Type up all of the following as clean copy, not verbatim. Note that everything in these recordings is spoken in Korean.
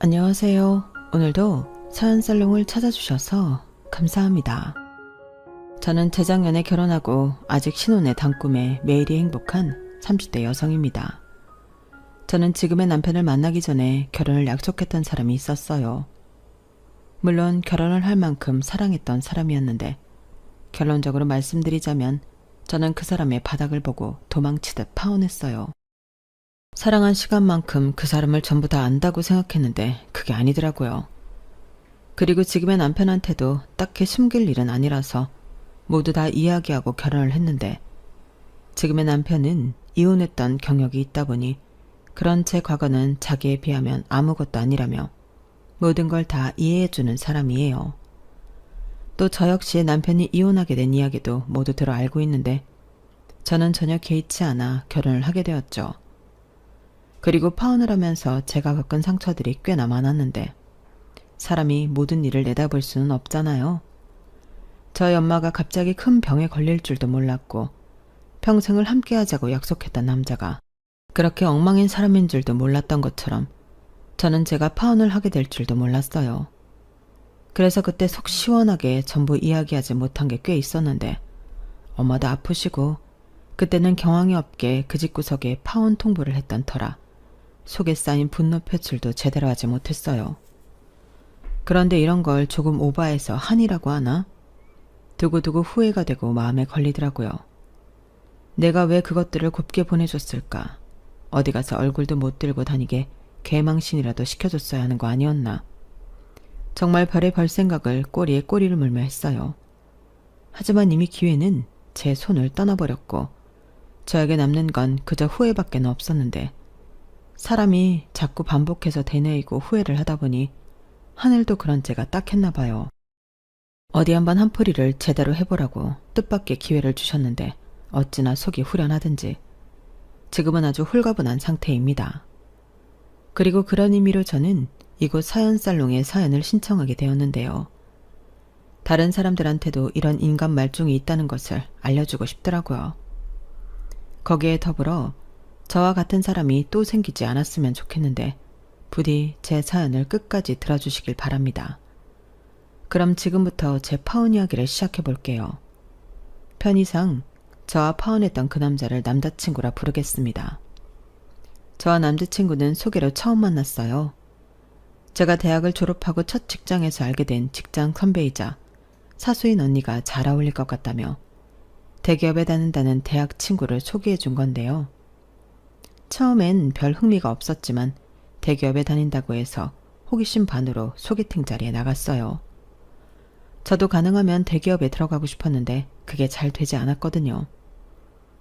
안녕하세요. 오늘도 사연살롱을 찾아주셔서 감사합니다. 저는 재작년에 결혼하고 아직 신혼의 단꿈에 매일이 행복한 30대 여성입니다. 저는 지금의 남편을 만나기 전에 결혼을 약속했던 사람이 있었어요. 물론 결혼을 할 만큼 사랑했던 사람이었는데 결론적으로 말씀드리자면 저는 그 사람의 바닥을 보고 도망치듯 파혼했어요. 사랑한 시간만큼 그 사람을 전부 다 안다고 생각했는데 그게 아니더라고요. 그리고 지금의 남편한테도 딱히 숨길 일은 아니라서 모두 다 이야기하고 결혼을 했는데 지금의 남편은 이혼했던 경력이 있다 보니 그런 제 과거는 자기에 비하면 아무것도 아니라며 모든 걸 다 이해해주는 사람이에요. 또 저 역시 남편이 이혼하게 된 이야기도 모두 들어 알고 있는데 저는 전혀 개의치 않아 결혼을 하게 되었죠. 그리고 파혼을 하면서 제가 겪은 상처들이 꽤나 많았는데 사람이 모든 일을 내다볼 수는 없잖아요. 저희 엄마가 갑자기 큰 병에 걸릴 줄도 몰랐고 평생을 함께하자고 약속했던 남자가 그렇게 엉망인 사람인 줄도 몰랐던 것처럼 저는 제가 파혼을 하게 될 줄도 몰랐어요. 그래서 그때 속 시원하게 전부 이야기하지 못한 게 꽤 있었는데 엄마도 아프시고 그때는 경황이 없게 그 집구석에 파혼 통보를 했던 터라 속에 쌓인 분노 표출도 제대로 하지 못했어요. 그런데 이런 걸 조금 오바해서 한이라고 하나? 두고두고 후회가 되고 마음에 걸리더라고요. 내가 왜 그것들을 곱게 보내줬을까? 어디 가서 얼굴도 못 들고 다니게 개망신이라도 시켜줬어야 하는 거 아니었나? 정말 별의별 생각을 꼬리에 꼬리를 물며 했어요. 하지만 이미 기회는 제 손을 떠나버렸고 저에게 남는 건 그저 후회밖에 없었는데 사람이 자꾸 반복해서 되뇌이고 후회를 하다 보니 하늘도 그런 죄가 딱했나 봐요. 어디 한번 한풀이를 제대로 해보라고 뜻밖의 기회를 주셨는데 어찌나 속이 후련하든지 지금은 아주 홀가분한 상태입니다. 그리고 그런 의미로 저는 이곳 사연살롱에 사연을 신청하게 되었는데요. 다른 사람들한테도 이런 인간 말종이 있다는 것을 알려주고 싶더라고요. 거기에 더불어 저와 같은 사람이 또 생기지 않았으면 좋겠는데 부디 제 사연을 끝까지 들어주시길 바랍니다. 그럼 지금부터 제 파혼 이야기를 시작해 볼게요. 편의상 저와 파혼했던 그 남자를 남자친구라 부르겠습니다. 저와 남자친구는 소개로 처음 만났어요. 제가 대학을 졸업하고 첫 직장에서 알게 된 직장 선배이자 사수인 언니가 잘 어울릴 것 같다며 대기업에 다닌다는 대학 친구를 소개해 준 건데요. 처음엔 별 흥미가 없었지만 대기업에 다닌다고 해서 호기심 반으로 소개팅 자리에 나갔어요. 저도 가능하면 대기업에 들어가고 싶었는데 그게 잘 되지 않았거든요.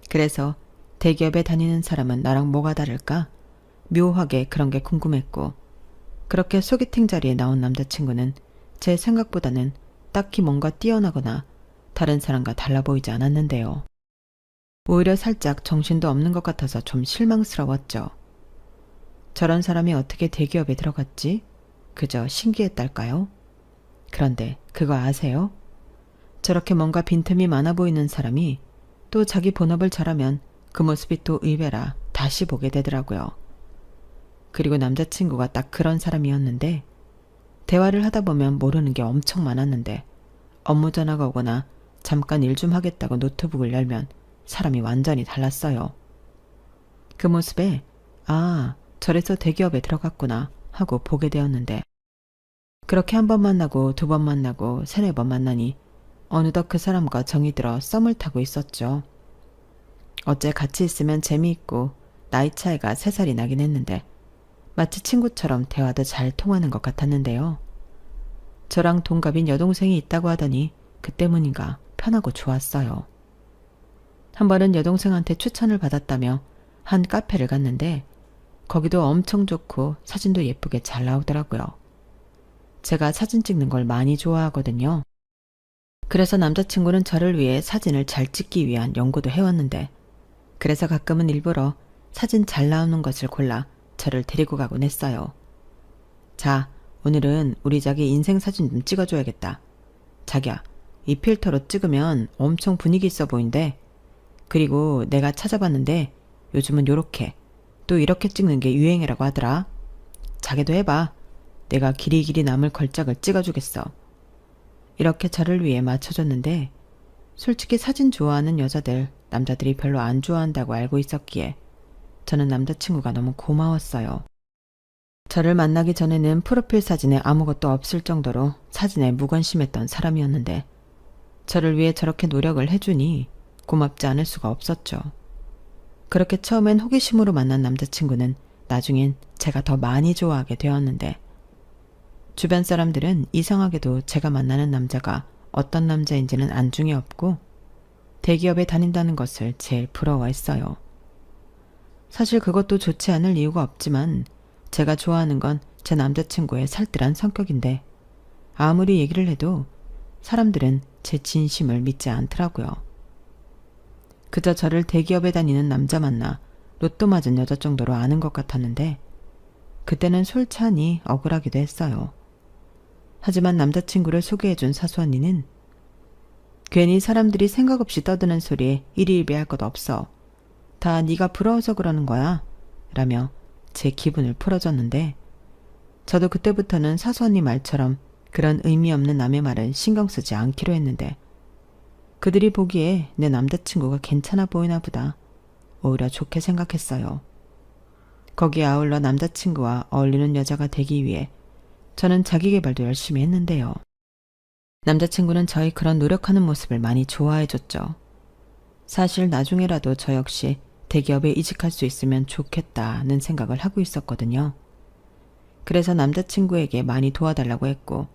그래서 대기업에 다니는 사람은 나랑 뭐가 다를까? 묘하게 그런 게 궁금했고 그렇게 소개팅 자리에 나온 남자친구는 제 생각보다는 딱히 뭔가 뛰어나거나 다른 사람과 달라 보이지 않았는데요. 오히려 살짝 정신도 없는 것 같아서 좀 실망스러웠죠. 저런 사람이 어떻게 대기업에 들어갔지? 그저 신기했달까요? 그런데 그거 아세요? 저렇게 뭔가 빈틈이 많아 보이는 사람이 또 자기 본업을 잘하면 그 모습이 또 의외라 다시 보게 되더라고요. 그리고 남자친구가 딱 그런 사람이었는데 대화를 하다 보면 모르는 게 엄청 많았는데 업무 전화가 오거나 잠깐 일 좀 하겠다고 노트북을 열면 사람이 완전히 달랐어요. 그 모습에 아, 저래서 대기업에 들어갔구나 하고 보게 되었는데 그렇게 한 번 만나고 두 번 만나고 세네 번 만나니 어느덧 그 사람과 정이 들어 썸을 타고 있었죠. 어째 같이 있으면 재미있고 나이 차이가 3살이 나긴 했는데 마치 친구처럼 대화도 잘 통하는 것 같았는데요. 저랑 동갑인 여동생이 있다고 하더니 그 때문인가 편하고 좋았어요. 한 번은 여동생한테 추천을 받았다며 한 카페를 갔는데 거기도 엄청 좋고 사진도 예쁘게 잘 나오더라고요. 제가 사진 찍는 걸 많이 좋아하거든요. 그래서 남자친구는 저를 위해 사진을 잘 찍기 위한 연구도 해왔는데 그래서 가끔은 일부러 사진 잘 나오는 것을 골라 저를 데리고 가곤 했어요. 자, 오늘은 우리 자기 인생 사진 좀 찍어줘야겠다. 자기야, 이 필터로 찍으면 엄청 분위기 있어 보인대. 그리고 내가 찾아봤는데 요즘은 요렇게 또 이렇게 찍는 게 유행이라고 하더라. 자기도 해봐. 내가 길이길이 남을 걸작을 찍어주겠어. 이렇게 저를 위해 맞춰줬는데 솔직히 사진 좋아하는 여자들, 남자들이 별로 안 좋아한다고 알고 있었기에 저는 남자친구가 너무 고마웠어요. 저를 만나기 전에는 프로필 사진에 아무것도 없을 정도로 사진에 무관심했던 사람이었는데 저를 위해 저렇게 노력을 해주니 고맙지 않을 수가 없었죠. 그렇게 처음엔 호기심으로 만난 남자친구는 나중엔 제가 더 많이 좋아하게 되었는데 주변 사람들은 이상하게도 제가 만나는 남자가 어떤 남자인지는 안중에 없고 대기업에 다닌다는 것을 제일 부러워했어요. 사실 그것도 좋지 않을 이유가 없지만 제가 좋아하는 건 제 남자친구의 살뜰한 성격인데 아무리 얘기를 해도 사람들은 제 진심을 믿지 않더라고요. 그저 저를 대기업에 다니는 남자 만나 로또 맞은 여자 정도로 아는 것 같았는데 그때는 솔찬히 억울하기도 했어요. 하지만 남자친구를 소개해준 사수언니는 괜히 사람들이 생각 없이 떠드는 소리에 일희일비할 것 없어. 다 네가 부러워서 그러는 거야. 라며 제 기분을 풀어줬는데 저도 그때부터는 사수언니 말처럼 그런 의미 없는 남의 말은 신경 쓰지 않기로 했는데 그들이 보기에 내 남자친구가 괜찮아 보이나 보다. 오히려 좋게 생각했어요. 거기에 아울러 남자친구와 어울리는 여자가 되기 위해 저는 자기계발도 열심히 했는데요. 남자친구는 저희 그런 노력하는 모습을 많이 좋아해줬죠. 사실 나중에라도 저 역시 대기업에 이직할 수 있으면 좋겠다는 생각을 하고 있었거든요. 그래서 남자친구에게 많이 도와달라고 했고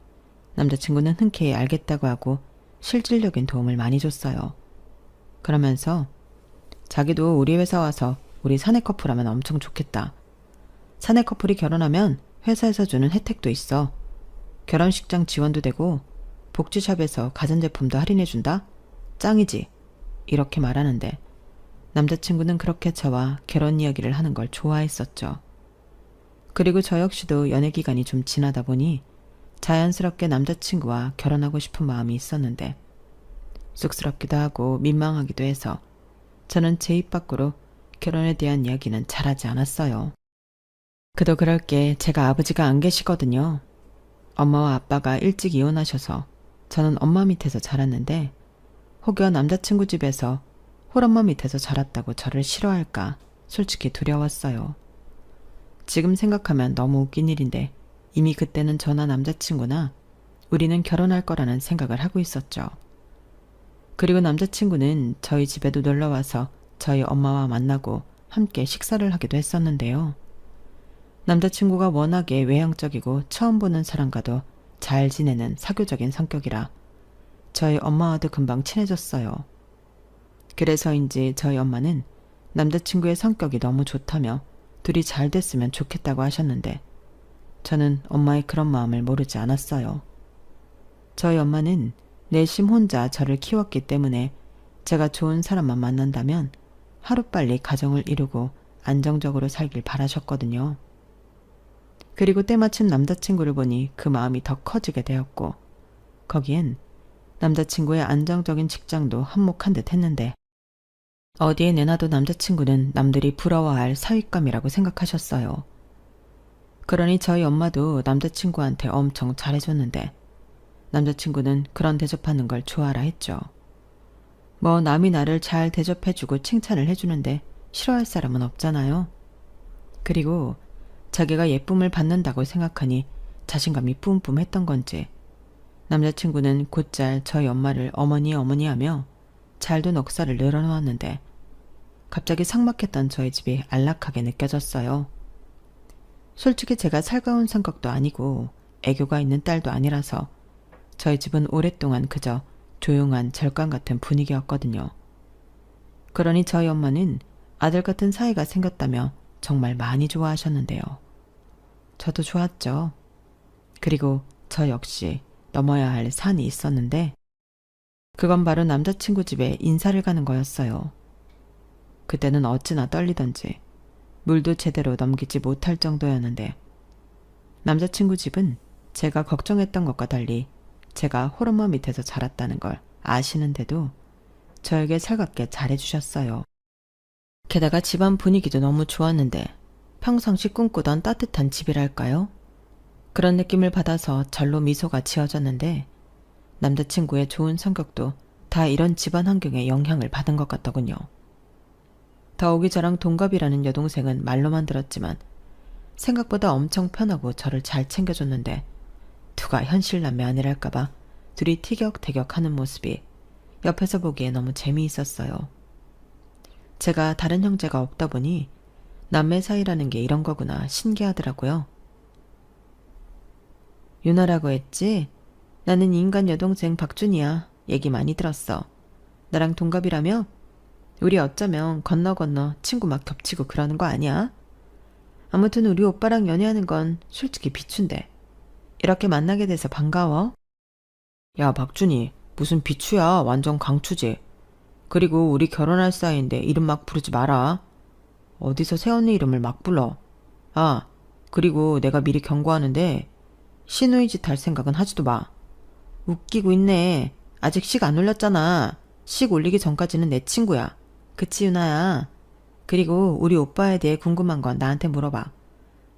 남자친구는 흔쾌히 알겠다고 하고 실질적인 도움을 많이 줬어요. 그러면서 자기도 우리 회사 와서 우리 사내 커플하면 엄청 좋겠다. 사내 커플이 결혼하면 회사에서 주는 혜택도 있어. 결혼식장 지원도 되고 복지샵에서 가전제품도 할인해준다? 짱이지? 이렇게 말하는데 남자친구는 그렇게 저와 결혼 이야기를 하는 걸 좋아했었죠. 그리고 저 역시도 연애기간이 좀 지나다 보니 자연스럽게 남자친구와 결혼하고 싶은 마음이 있었는데 쑥스럽기도 하고 민망하기도 해서 저는 제 입 밖으로 결혼에 대한 이야기는 잘하지 않았어요. 그도 그럴 게 제가 아버지가 안 계시거든요. 엄마와 아빠가 일찍 이혼하셔서 저는 엄마 밑에서 자랐는데 혹여 남자친구 집에서 홀엄마 밑에서 자랐다고 저를 싫어할까 솔직히 두려웠어요. 지금 생각하면 너무 웃긴 일인데 이미 그때는 저나 남자친구나 우리는 결혼할 거라는 생각을 하고 있었죠. 그리고 남자친구는 저희 집에도 놀러와서 저희 엄마와 만나고 함께 식사를 하기도 했었는데요. 남자친구가 워낙에 외향적이고 처음 보는 사람과도 잘 지내는 사교적인 성격이라 저희 엄마와도 금방 친해졌어요. 그래서인지 저희 엄마는 남자친구의 성격이 너무 좋다며 둘이 잘 됐으면 좋겠다고 하셨는데 저는 엄마의 그런 마음을 모르지 않았어요. 저희 엄마는 내심 혼자 저를 키웠기 때문에 제가 좋은 사람만 만난다면 하루빨리 가정을 이루고 안정적으로 살길 바라셨거든요. 그리고 때마침 남자친구를 보니 그 마음이 더 커지게 되었고 거기엔 남자친구의 안정적인 직장도 한몫한 듯 했는데 어디에 내놔도 남자친구는 남들이 부러워할 사윗감이라고 생각하셨어요. 그러니 저희 엄마도 남자친구한테 엄청 잘해줬는데 남자친구는 그런 대접하는 걸 좋아라 했죠. 뭐 남이 나를 잘 대접해주고 칭찬을 해주는데 싫어할 사람은 없잖아요. 그리고 자기가 예쁨을 받는다고 생각하니 자신감이 뿜뿜했던 건지 남자친구는 곧잘 저희 엄마를 어머니 어머니 하며 잘도 넉살을 늘어놓았는데 갑자기 삭막했던 저희 집이 안락하게 느껴졌어요. 솔직히 제가 살가운 성격도 아니고 애교가 있는 딸도 아니라서 저희 집은 오랫동안 그저 조용한 절간 같은 분위기였거든요. 그러니 저희 엄마는 아들 같은 사이가 생겼다며 정말 많이 좋아하셨는데요. 저도 좋았죠. 그리고 저 역시 넘어야 할 산이 있었는데 그건 바로 남자친구 집에 인사를 가는 거였어요. 그때는 어찌나 떨리던지 물도 제대로 넘기지 못할 정도였는데 남자친구 집은 제가 걱정했던 것과 달리 제가 홀엄마 밑에서 자랐다는 걸 아시는데도 저에게 살갑게 잘해주셨어요. 게다가 집안 분위기도 너무 좋았는데 평상시 꿈꾸던 따뜻한 집이랄까요? 그런 느낌을 받아서 절로 미소가 지어졌는데 남자친구의 좋은 성격도 다 이런 집안 환경에 영향을 받은 것 같더군요. 더욱이 저랑 동갑이라는 여동생은 말로만 들었지만 생각보다 엄청 편하고 저를 잘 챙겨줬는데 누가 현실남매 아니랄까봐 둘이 티격태격하는 모습이 옆에서 보기에 너무 재미있었어요. 제가 다른 형제가 없다 보니 남매 사이라는 게 이런 거구나 신기하더라고요. 유나라고 했지? 나는 인간 여동생 박준이야. 얘기 많이 들었어. 나랑 동갑이라며? 우리 어쩌면 건너 친구 막 겹치고 그러는 거 아니야? 아무튼 우리 오빠랑 연애하는 건 솔직히 비추인데. 이렇게 만나게 돼서 반가워. 야, 박준이. 무슨 비추야. 완전 강추지. 그리고 우리 결혼할 사이인데 이름 막 부르지 마라. 어디서 새언니 이름을 막 불러. 아, 그리고 내가 미리 경고하는데 시누이 짓 할 생각은 하지도 마. 웃기고 있네. 아직 식 안 올렸잖아. 식 올리기 전까지는 내 친구야. 그치 유나야. 그리고 우리 오빠에 대해 궁금한 건 나한테 물어봐.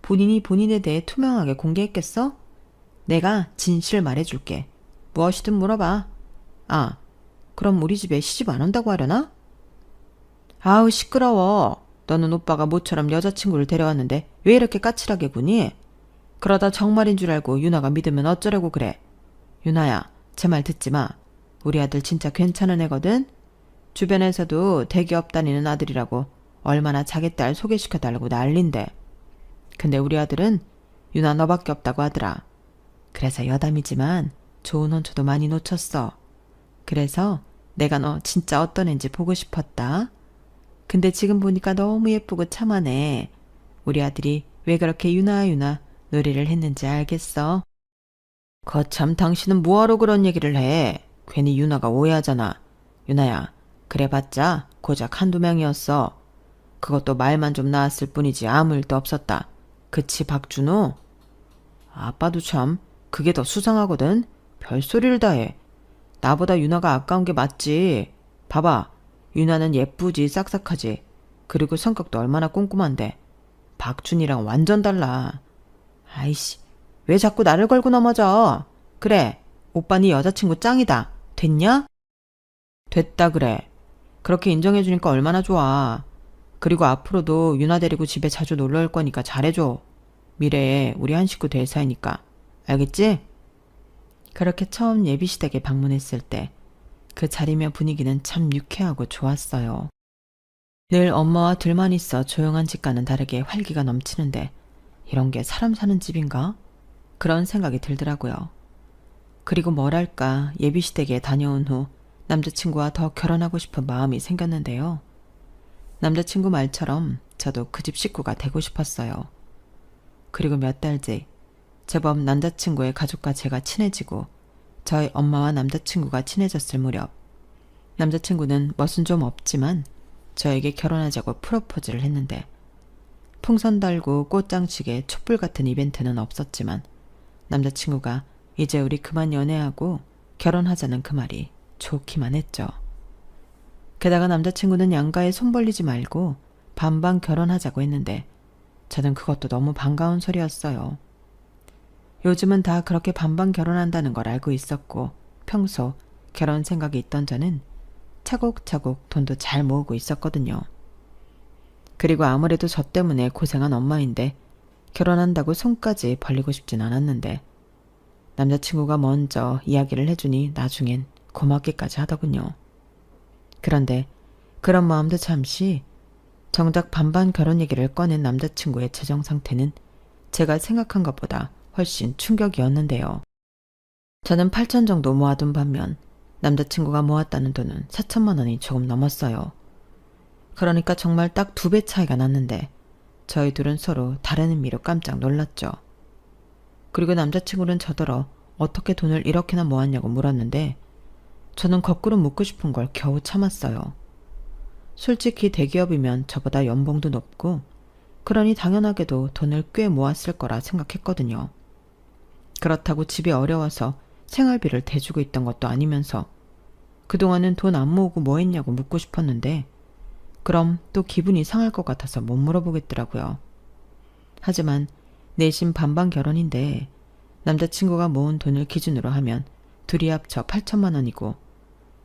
본인이 본인에 대해 투명하게 공개했겠어? 내가 진실을 말해줄게. 무엇이든 물어봐. 아, 그럼 우리 집에 시집 안 온다고 하려나? 아우 시끄러워. 너는 오빠가 모처럼 여자친구를 데려왔는데 왜 이렇게 까칠하게 구니? 그러다 정말인 줄 알고 유나가 믿으면 어쩌려고 그래. 유나야, 제 말 듣지 마. 우리 아들 진짜 괜찮은 애거든? 주변에서도 대기업 다니는 아들이라고 얼마나 자기 딸 소개시켜달라고 난린대. 근데 우리 아들은 유나 너밖에 없다고 하더라. 그래서 여담이지만 좋은 혼처도 많이 놓쳤어. 그래서 내가 너 진짜 어떤 앤지 보고 싶었다. 근데 지금 보니까 너무 예쁘고 참하네. 우리 아들이 왜 그렇게 유나 노래를 했는지 알겠어? 거참 당신은 뭐하러 그런 얘기를 해. 괜히 유나가 오해하잖아. 유나야, 그래봤자 고작 한두 명이었어. 그것도 말만 좀 나왔을 뿐이지 아무 일도 없었다. 그치 박준호? 아빠도 참 그게 더 수상하거든. 별소리를 다 해. 나보다 유나가 아까운 게 맞지. 봐봐. 유나는 예쁘지 싹싹하지. 그리고 성격도 얼마나 꼼꼼한데. 박준이랑 완전 달라. 아이씨, 왜 자꾸 나를 걸고 넘어져. 그래, 오빠 네 여자친구 짱이다. 됐냐? 됐다 그래. 그렇게 인정해주니까 얼마나 좋아. 그리고 앞으로도 유나 데리고 집에 자주 놀러 올 거니까 잘해줘. 미래에 우리 한 식구 될 사이니까. 알겠지? 그렇게 처음 예비시댁에 방문했을 때 그 자리며 분위기는 참 유쾌하고 좋았어요. 늘 엄마와 둘만 있어 조용한 집과는 다르게 활기가 넘치는데 이런 게 사람 사는 집인가? 그런 생각이 들더라고요. 그리고 뭐랄까 예비시댁에 다녀온 후 남자친구와 더 결혼하고 싶은 마음이 생겼는데요. 남자친구 말처럼 저도 그 집 식구가 되고 싶었어요. 그리고 몇 달 뒤 제법 남자친구의 가족과 제가 친해지고 저희 엄마와 남자친구가 친해졌을 무렵 남자친구는 멋은 좀 없지만 저에게 결혼하자고 프로포즈를 했는데 풍선 달고 꽃장식에 촛불 같은 이벤트는 없었지만 남자친구가 이제 우리 그만 연애하고 결혼하자는 그 말이 좋기만 했죠. 게다가 남자친구는 양가에 손 벌리지 말고 반반 결혼하자고 했는데 저는 그것도 너무 반가운 소리였어요. 요즘은 다 그렇게 반반 결혼한다는 걸 알고 있었고 평소 결혼 생각이 있던 저는 차곡차곡 돈도 잘 모으고 있었거든요. 그리고 아무래도 저 때문에 고생한 엄마인데 결혼한다고 손까지 벌리고 싶진 않았는데 남자친구가 먼저 이야기를 해주니 나중엔 고맙기까지 하더군요. 그런데 그런 마음도 잠시 정작 반반 결혼 얘기를 꺼낸 남자친구의 재정 상태는 제가 생각한 것보다 훨씬 충격이었는데요. 저는 8천 정도 모아둔 반면 남자친구가 모았다는 돈은 4천만 원이 조금 넘었어요. 그러니까 정말 딱 2배 차이가 났는데 저희 둘은 서로 다른 의미로 깜짝 놀랐죠. 그리고 남자친구는 저더러 어떻게 돈을 이렇게나 모았냐고 물었는데 저는 거꾸로 묻고 싶은 걸 겨우 참았어요. 솔직히 대기업이면 저보다 연봉도 높고 그러니 당연하게도 돈을 꽤 모았을 거라 생각했거든요. 그렇다고 집이 어려워서 생활비를 대주고 있던 것도 아니면서 그동안은 돈 안 모으고 뭐 했냐고 묻고 싶었는데 그럼 또 기분이 상할 것 같아서 못 물어보겠더라고요. 하지만 내심 반반 결혼인데 남자친구가 모은 돈을 기준으로 하면 둘이 합쳐 8천만 원이고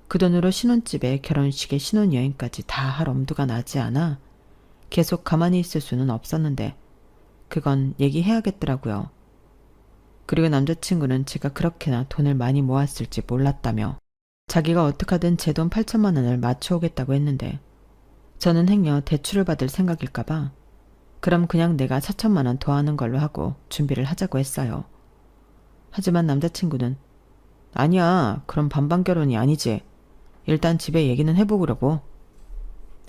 그 돈으로 신혼집에 결혼식에 신혼여행까지 다 할 엄두가 나지 않아 계속 가만히 있을 수는 없었는데 그건 얘기해야겠더라고요. 그리고 남자친구는 제가 그렇게나 돈을 많이 모았을지 몰랐다며 자기가 어떡하든 제 돈 8천만 원을 맞춰오겠다고 했는데 저는 행여 대출을 받을 생각일까봐 그럼 그냥 내가 4천만 원 더하는 걸로 하고 준비를 하자고 했어요. 하지만 남자친구는 아니야, 그럼 반반 결혼이 아니지. 일단 집에 얘기는 해보려고.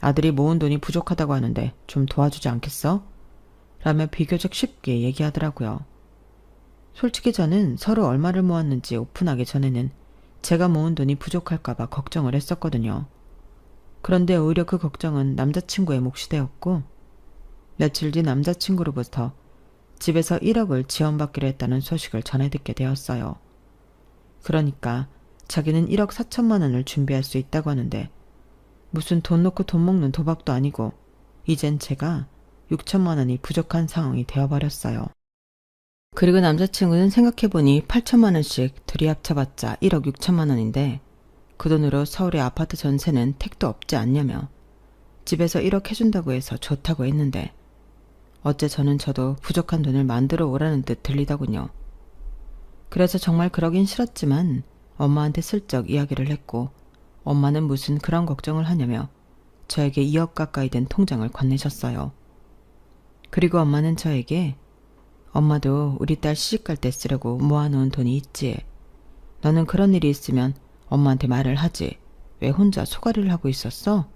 아들이 모은 돈이 부족하다고 하는데 좀 도와주지 않겠어? 라며 비교적 쉽게 얘기하더라고요. 솔직히 저는 서로 얼마를 모았는지 오픈하기 전에는 제가 모은 돈이 부족할까봐 걱정을 했었거든요. 그런데 오히려 그 걱정은 남자친구의 몫이 되었고 며칠 뒤 남자친구로부터 집에서 1억을 지원받기로 했다는 소식을 전해 듣게 되었어요. 그러니까 자기는 1억 4천만 원을 준비할 수 있다고 하는데 무슨 돈 놓고 돈 먹는 도박도 아니고 이젠 제가 6천만 원이 부족한 상황이 되어버렸어요. 그리고 남자친구는 생각해보니 8천만 원씩 둘이 합쳐봤자 1억 6천만 원인데 그 돈으로 서울의 아파트 전세는 택도 없지 않냐며 집에서 1억 해준다고 해서 좋다고 했는데 어째 저도 부족한 돈을 만들어 오라는 듯 들리더군요. 그래서 정말 그러긴 싫었지만 엄마한테 슬쩍 이야기를 했고 엄마는 무슨 그런 걱정을 하냐며 저에게 2억 가까이 된 통장을 건네셨어요. 그리고 엄마는 저에게 엄마도 우리 딸 시집갈 때 쓰려고 모아놓은 돈이 있지. 너는 그런 일이 있으면 엄마한테 말을 하지. 왜 혼자 소가리를 하고 있었어?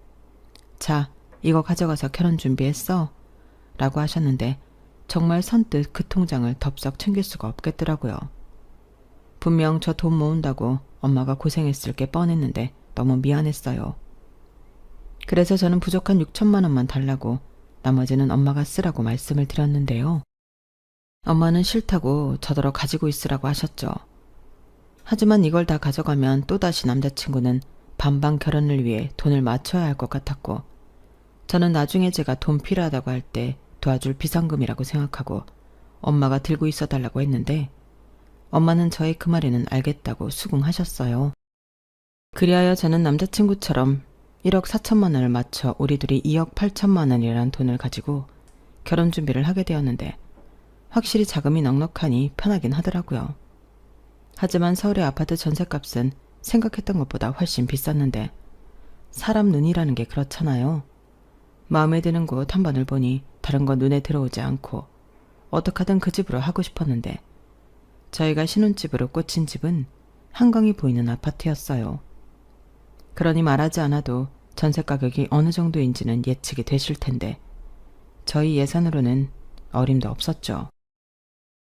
자, 이거 가져가서 결혼 준비했어. 라고 하셨는데 정말 선뜻 그 통장을 덥석 챙길 수가 없겠더라고요. 분명 저 돈 모은다고 엄마가 고생했을 게 뻔했는데 너무 미안했어요. 그래서 저는 부족한 6천만 원만 달라고 나머지는 엄마가 쓰라고 말씀을 드렸는데요. 엄마는 싫다고 저더러 가지고 있으라고 하셨죠. 하지만 이걸 다 가져가면 또다시 남자친구는 반반 결혼을 위해 돈을 맞춰야 할 것 같았고 저는 나중에 제가 돈 필요하다고 할 때 도와줄 비상금이라고 생각하고 엄마가 들고 있어 달라고 했는데 엄마는 저의 그 말에는 알겠다고 수긍하셨어요. 그리하여 저는 남자친구처럼 1억 4천만 원을 맞춰 우리 둘이 2억 8천만 원이라는 돈을 가지고 결혼 준비를 하게 되었는데 확실히 자금이 넉넉하니 편하긴 하더라고요. 하지만 서울의 아파트 전셋값은 생각했던 것보다 훨씬 비쌌는데 사람 눈이라는 게 그렇잖아요. 마음에 드는 곳 한 번을 보니 다른 거 눈에 들어오지 않고 어떡하든 그 집으로 하고 싶었는데 저희가 신혼집으로 꽂힌 집은 한강이 보이는 아파트였어요. 그러니 말하지 않아도 전세 가격이 어느 정도인지는 예측이 되실 텐데 저희 예산으로는 어림도 없었죠.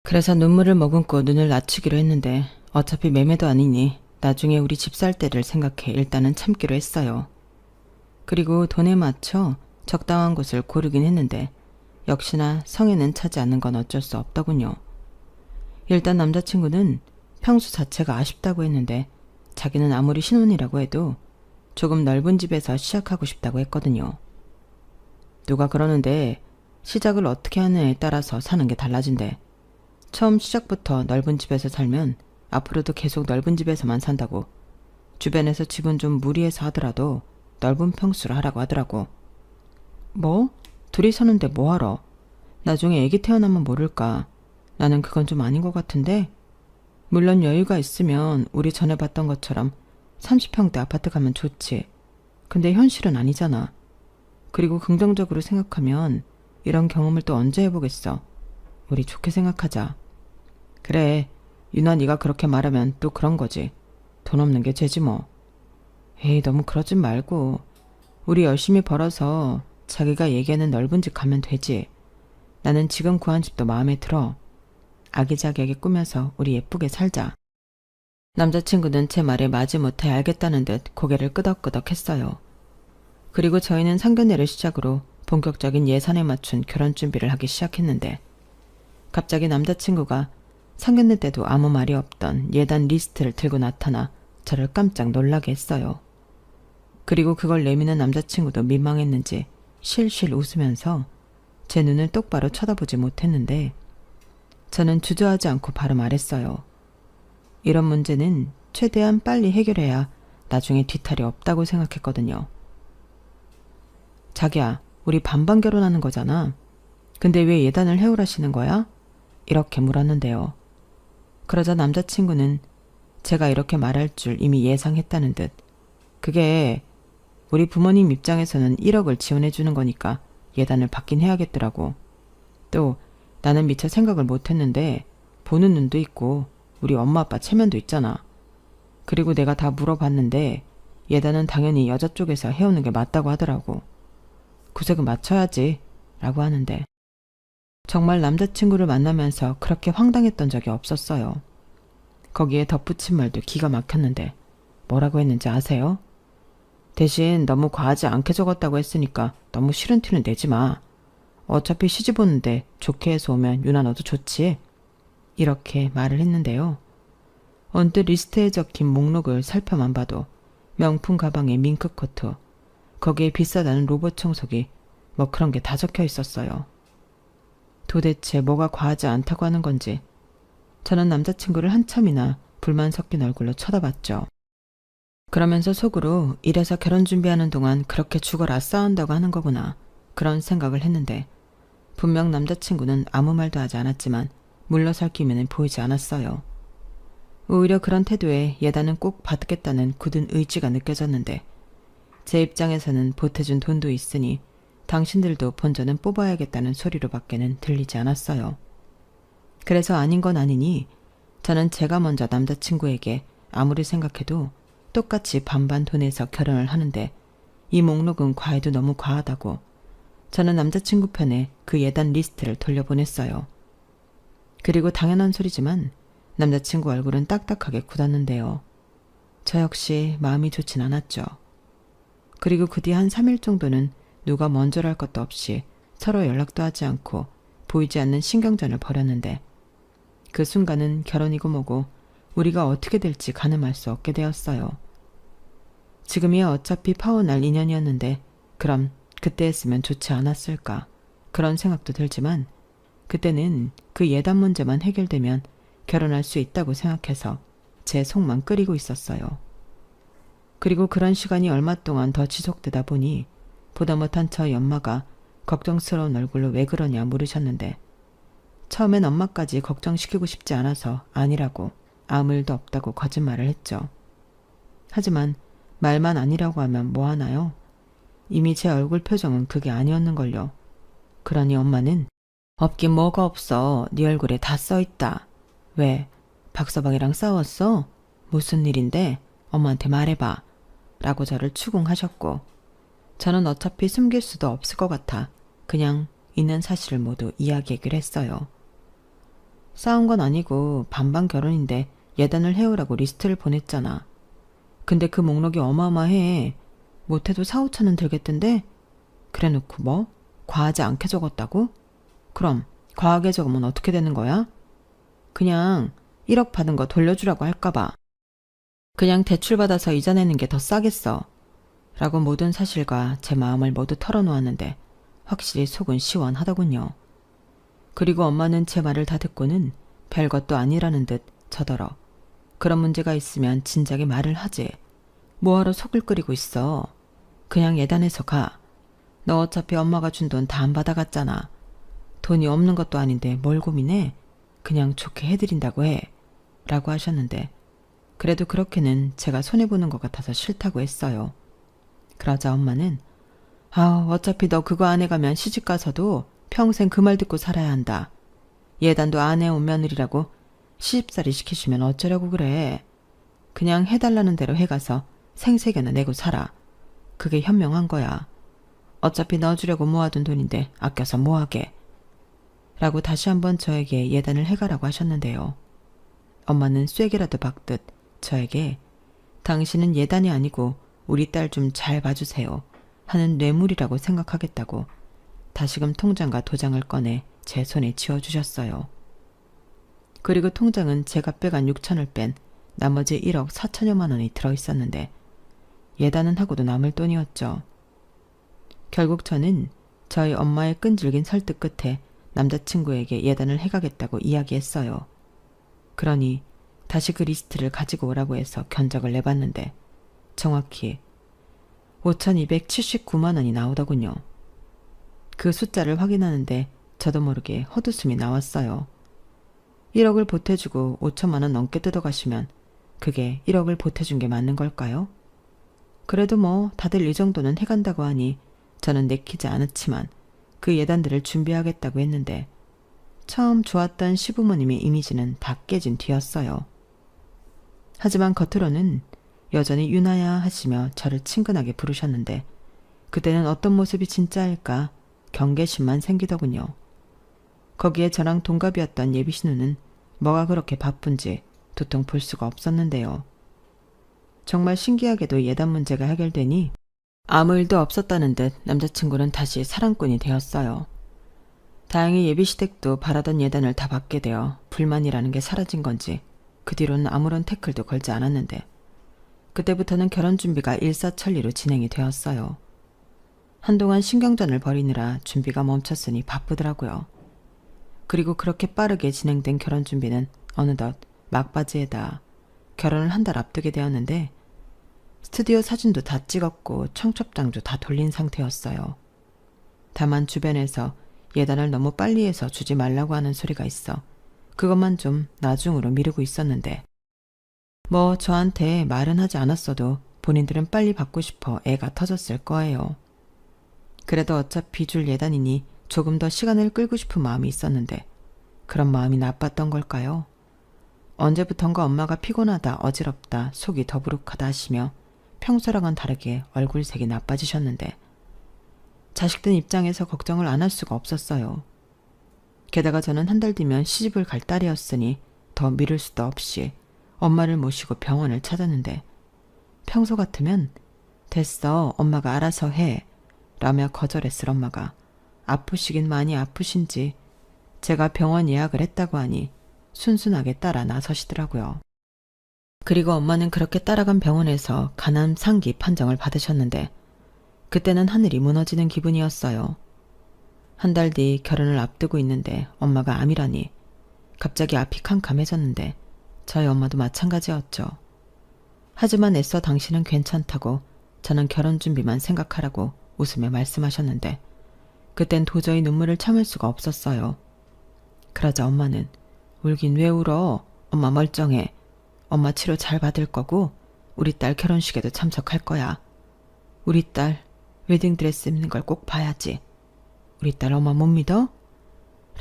그래서 눈물을 머금고 눈을 낮추기로 했는데 어차피 매매도 아니니 나중에 우리 집 살 때를 생각해 일단은 참기로 했어요. 그리고 돈에 맞춰 적당한 곳을 고르긴 했는데 역시나 성에는 차지 않는 건 어쩔 수 없더군요. 일단 남자친구는 평수 자체가 아쉽다고 했는데 자기는 아무리 신혼이라고 해도 조금 넓은 집에서 시작하고 싶다고 했거든요. 누가 그러는데 시작을 어떻게 하느냐에 따라서 사는 게 달라진대. 처음 시작부터 넓은 집에서 살면 앞으로도 계속 넓은 집에서만 산다고. 주변에서 집은 좀 무리해서 하더라도 넓은 평수로 하라고 하더라고. 뭐? 둘이 사는데 뭐하러? 나중에 애기 태어나면 모를까. 나는 그건 좀 아닌 것 같은데. 물론 여유가 있으면 우리 전에 봤던 것처럼 30평대 아파트 가면 좋지. 근데 현실은 아니잖아. 그리고 긍정적으로 생각하면 이런 경험을 또 언제 해보겠어. 우리 좋게 생각하자. 그래, 유나 네가 그렇게 말하면 또 그런 거지. 돈 없는 게 죄지 뭐. 에이, 너무 그러진 말고 우리 열심히 벌어서 자기가 얘기하는 넓은 집 가면 되지. 나는 지금 구한 집도 마음에 들어. 아기자기하게 꾸며서 우리 예쁘게 살자. 남자친구는 제 말에 마지못해 알겠다는 듯 고개를 끄덕끄덕 했어요. 그리고 저희는 상견례를 시작으로 본격적인 예산에 맞춘 결혼 준비를 하기 시작했는데 갑자기 남자친구가 상견례 때도 아무 말이 없던 예단 리스트를 들고 나타나 저를 깜짝 놀라게 했어요. 그리고 그걸 내미는 남자친구도 민망했는지 실실 웃으면서 제 눈을 똑바로 쳐다보지 못했는데 저는 주저하지 않고 바로 말했어요. 이런 문제는 최대한 빨리 해결해야 나중에 뒤탈이 없다고 생각했거든요. 자기야, 우리 반반 결혼하는 거잖아. 근데 왜 예단을 해오라시는 거야? 이렇게 물었는데요. 그러자 남자친구는 제가 이렇게 말할 줄 이미 예상했다는 듯 그게 우리 부모님 입장에서는 1억을 지원해 주는 거니까 예단을 받긴 해야겠더라고. 또 나는 미처 생각을 못했는데 보는 눈도 있고 우리 엄마 아빠 체면도 있잖아. 그리고 내가 다 물어봤는데 예단은 당연히 여자 쪽에서 해오는 게 맞다고 하더라고. 구색은 맞춰야지 라고 하는데 정말 남자친구를 만나면서 그렇게 황당했던 적이 없었어요. 거기에 덧붙인 말도 기가 막혔는데 뭐라고 했는지 아세요? 대신 너무 과하지 않게 적었다고 했으니까 너무 싫은 티는 내지 마. 어차피 시집 오는데 좋게 해서 오면 유나 너도 좋지. 이렇게 말을 했는데요. 언뜻 리스트에 적힌 목록을 살펴만 봐도 명품 가방에 밍크코트, 거기에 비싸다는 로봇 청소기, 뭐 그런 게 다 적혀 있었어요. 도대체 뭐가 과하지 않다고 하는 건지 저는 남자친구를 한참이나 불만 섞인 얼굴로 쳐다봤죠. 그러면서 속으로 이래서 결혼 준비하는 동안 그렇게 죽어라 싸운다고 하는 거구나 그런 생각을 했는데 분명 남자친구는 아무 말도 하지 않았지만 물러설 기미는 보이지 않았어요. 오히려 그런 태도에 예단은 꼭 받겠다는 굳은 의지가 느껴졌는데 제 입장에서는 보태준 돈도 있으니 당신들도 본전은 뽑아야겠다는 소리로밖에는 들리지 않았어요. 그래서 아닌 건 아니니 저는 제가 먼저 남자친구에게 아무리 생각해도 똑같이 반반 돈에서 결혼을 하는데 이 목록은 과해도 너무 과하다고 저는 남자친구 편에 그 예단 리스트를 돌려보냈어요. 그리고 당연한 소리지만 남자친구 얼굴은 딱딱하게 굳었는데요. 저 역시 마음이 좋진 않았죠. 그리고 그 뒤 한 3일 정도는 누가 먼저랄 것도 없이 서로 연락도 하지 않고 보이지 않는 신경전을 벌였는데 그 순간은 결혼이고 뭐고 우리가 어떻게 될지 가늠할 수 없게 되었어요. 지금이야 어차피 파혼할 인연이었는데 그럼 그때 했으면 좋지 않았을까 그런 생각도 들지만 그때는 그 예단 문제만 해결되면 결혼할 수 있다고 생각해서 제 속만 끓이고 있었어요. 그리고 그런 시간이 얼마 동안 더 지속되다 보니 보다 못한 저희 엄마가 걱정스러운 얼굴로 왜 그러냐 물으셨는데 처음엔 엄마까지 걱정시키고 싶지 않아서 아니라고 아무 일도 없다고 거짓말을 했죠. 하지만 말만 아니라고 하면 뭐 하나요? 이미 제 얼굴 표정은 그게 아니었는걸요. 그러니 엄마는 없긴 뭐가 없어. 네 얼굴에 다 써있다. 왜? 박서방이랑 싸웠어? 무슨 일인데? 엄마한테 말해봐. 라고 저를 추궁하셨고 저는 어차피 숨길 수도 없을 것 같아 그냥 있는 사실을 모두 이야기하기로 했어요. 싸운 건 아니고 반반 결혼인데 예단을 해오라고 리스트를 보냈잖아. 근데 그 목록이 어마어마해. 못해도 4, 5천은 들겠던데? 그래놓고 뭐? 과하지 않게 적었다고? 그럼 과하게 적으면 어떻게 되는 거야? 그냥 1억 받은 거 돌려주라고 할까봐. 그냥 대출받아서 이자 내는 게 더 싸겠어. 라고 모든 사실과 제 마음을 모두 털어놓았는데 확실히 속은 시원하더군요. 그리고 엄마는 제 말을 다 듣고는 별것도 아니라는 듯 저더러 그런 문제가 있으면 진작에 말을 하지. 뭐하러 속을 끓이고 있어. 그냥 예단해서 가. 너 어차피 엄마가 준 돈 다 안 받아갔잖아. 돈이 없는 것도 아닌데 뭘 고민해. 그냥 좋게 해드린다고 해. 라고 하셨는데 그래도 그렇게는 제가 손해보는 것 같아서 싫다고 했어요. 그러자 엄마는 어차피 너 그거 안 해가면 시집가서도 평생 그 말 듣고 살아야 한다. 예단도 안 해온 며느리라고 시집살이 시키시면 어쩌려고 그래. 그냥 해달라는 대로 해가서 생색이나 내고 살아. 그게 현명한 거야. 어차피 넣어주려고 모아둔 돈인데 아껴서 뭐하게. 라고 다시 한번 저에게 예단을 해가라고 하셨는데요. 엄마는 쐐기라도 박듯 저에게 당신은 예단이 아니고 우리 딸 좀 잘 봐주세요 하는 뇌물이라고 생각하겠다고 다시금 통장과 도장을 꺼내 제 손에 쥐어주셨어요. 그리고 통장은 제가 빼간 6천을 뺀 나머지 1억 4천여만 원이 들어있었는데 예단은 하고도 남을 돈이었죠. 결국 저는 저희 엄마의 끈질긴 설득 끝에 남자친구에게 예단을 해가겠다고 이야기했어요. 그러니 다시 그 리스트를 가지고 오라고 해서 견적을 내봤는데 정확히 5,279만 원이 나오더군요. 그 숫자를 확인하는데 저도 모르게 헛웃음이 나왔어요. 1억을 보태주고 5천만 원 넘게 뜯어가시면 그게 1억을 보태준 게 맞는 걸까요? 그래도 뭐 다들 이 정도는 해간다고 하니 저는 내키지 않았지만 그 예단들을 준비하겠다고 했는데 처음 좋았던 시부모님의 이미지는 다 깨진 뒤였어요. 하지만 겉으로는 여전히 유나야 하시며 저를 친근하게 부르셨는데 그때는 어떤 모습이 진짜일까 경계심만 생기더군요. 거기에 저랑 동갑이었던 예비신우는 뭐가 그렇게 바쁜지 도통 볼 수가 없었는데요. 정말 신기하게도 예단 문제가 해결되니 아무 일도 없었다는 듯 남자친구는 다시 사랑꾼이 되었어요. 다행히 예비시댁도 바라던 예단을 다 받게 되어 불만이라는 게 사라진 건지 그 뒤로는 아무런 태클도 걸지 않았는데 그때부터는 결혼 준비가 일사천리로 진행이 되었어요. 한동안 신경전을 벌이느라 준비가 멈췄으니 바쁘더라고요. 그리고 그렇게 빠르게 진행된 결혼 준비는 어느덧 막바지에다 결혼을 한 달 앞두게 되었는데 스튜디오 사진도 다 찍었고 청첩장도 다 돌린 상태였어요. 다만 주변에서 예단을 너무 빨리 해서 주지 말라고 하는 소리가 있어 그것만 좀 나중으로 미루고 있었는데 뭐 저한테 말은 하지 않았어도 본인들은 빨리 받고 싶어 애가 터졌을 거예요. 그래도 어차피 줄 예단이니 조금 더 시간을 끌고 싶은 마음이 있었는데 그런 마음이 나빴던 걸까요? 언제부턴가 엄마가 피곤하다, 어지럽다, 속이 더부룩하다 하시며 평소랑은 다르게 얼굴색이 나빠지셨는데 자식들 입장에서 걱정을 안 할 수가 없었어요. 게다가 저는 한 달 뒤면 시집을 갈 딸이었으니 더 미룰 수도 없이 엄마를 모시고 병원을 찾았는데 평소 같으면 됐어, 엄마가 알아서 해 라며 거절했을 엄마가 아프시긴 많이 아프신지 제가 병원 예약을 했다고 하니 순순하게 따라 나서시더라고요. 그리고 엄마는 그렇게 따라간 병원에서 간암 상기 판정을 받으셨는데 그때는 하늘이 무너지는 기분이었어요. 한 달 뒤 결혼을 앞두고 있는데 엄마가 암이라니 갑자기 앞이 캄캄해졌는데 저희 엄마도 마찬가지였죠. 하지만 애써 당신은 괜찮다고 저는 결혼 준비만 생각하라고 웃으며 말씀하셨는데 그땐 도저히 눈물을 참을 수가 없었어요. 그러자 엄마는 울긴 왜 울어? 엄마 멀쩡해. 엄마 치료 잘 받을 거고 우리 딸 결혼식에도 참석할 거야. 우리 딸 웨딩드레스 입는 걸 꼭 봐야지. 우리 딸 엄마 못 믿어?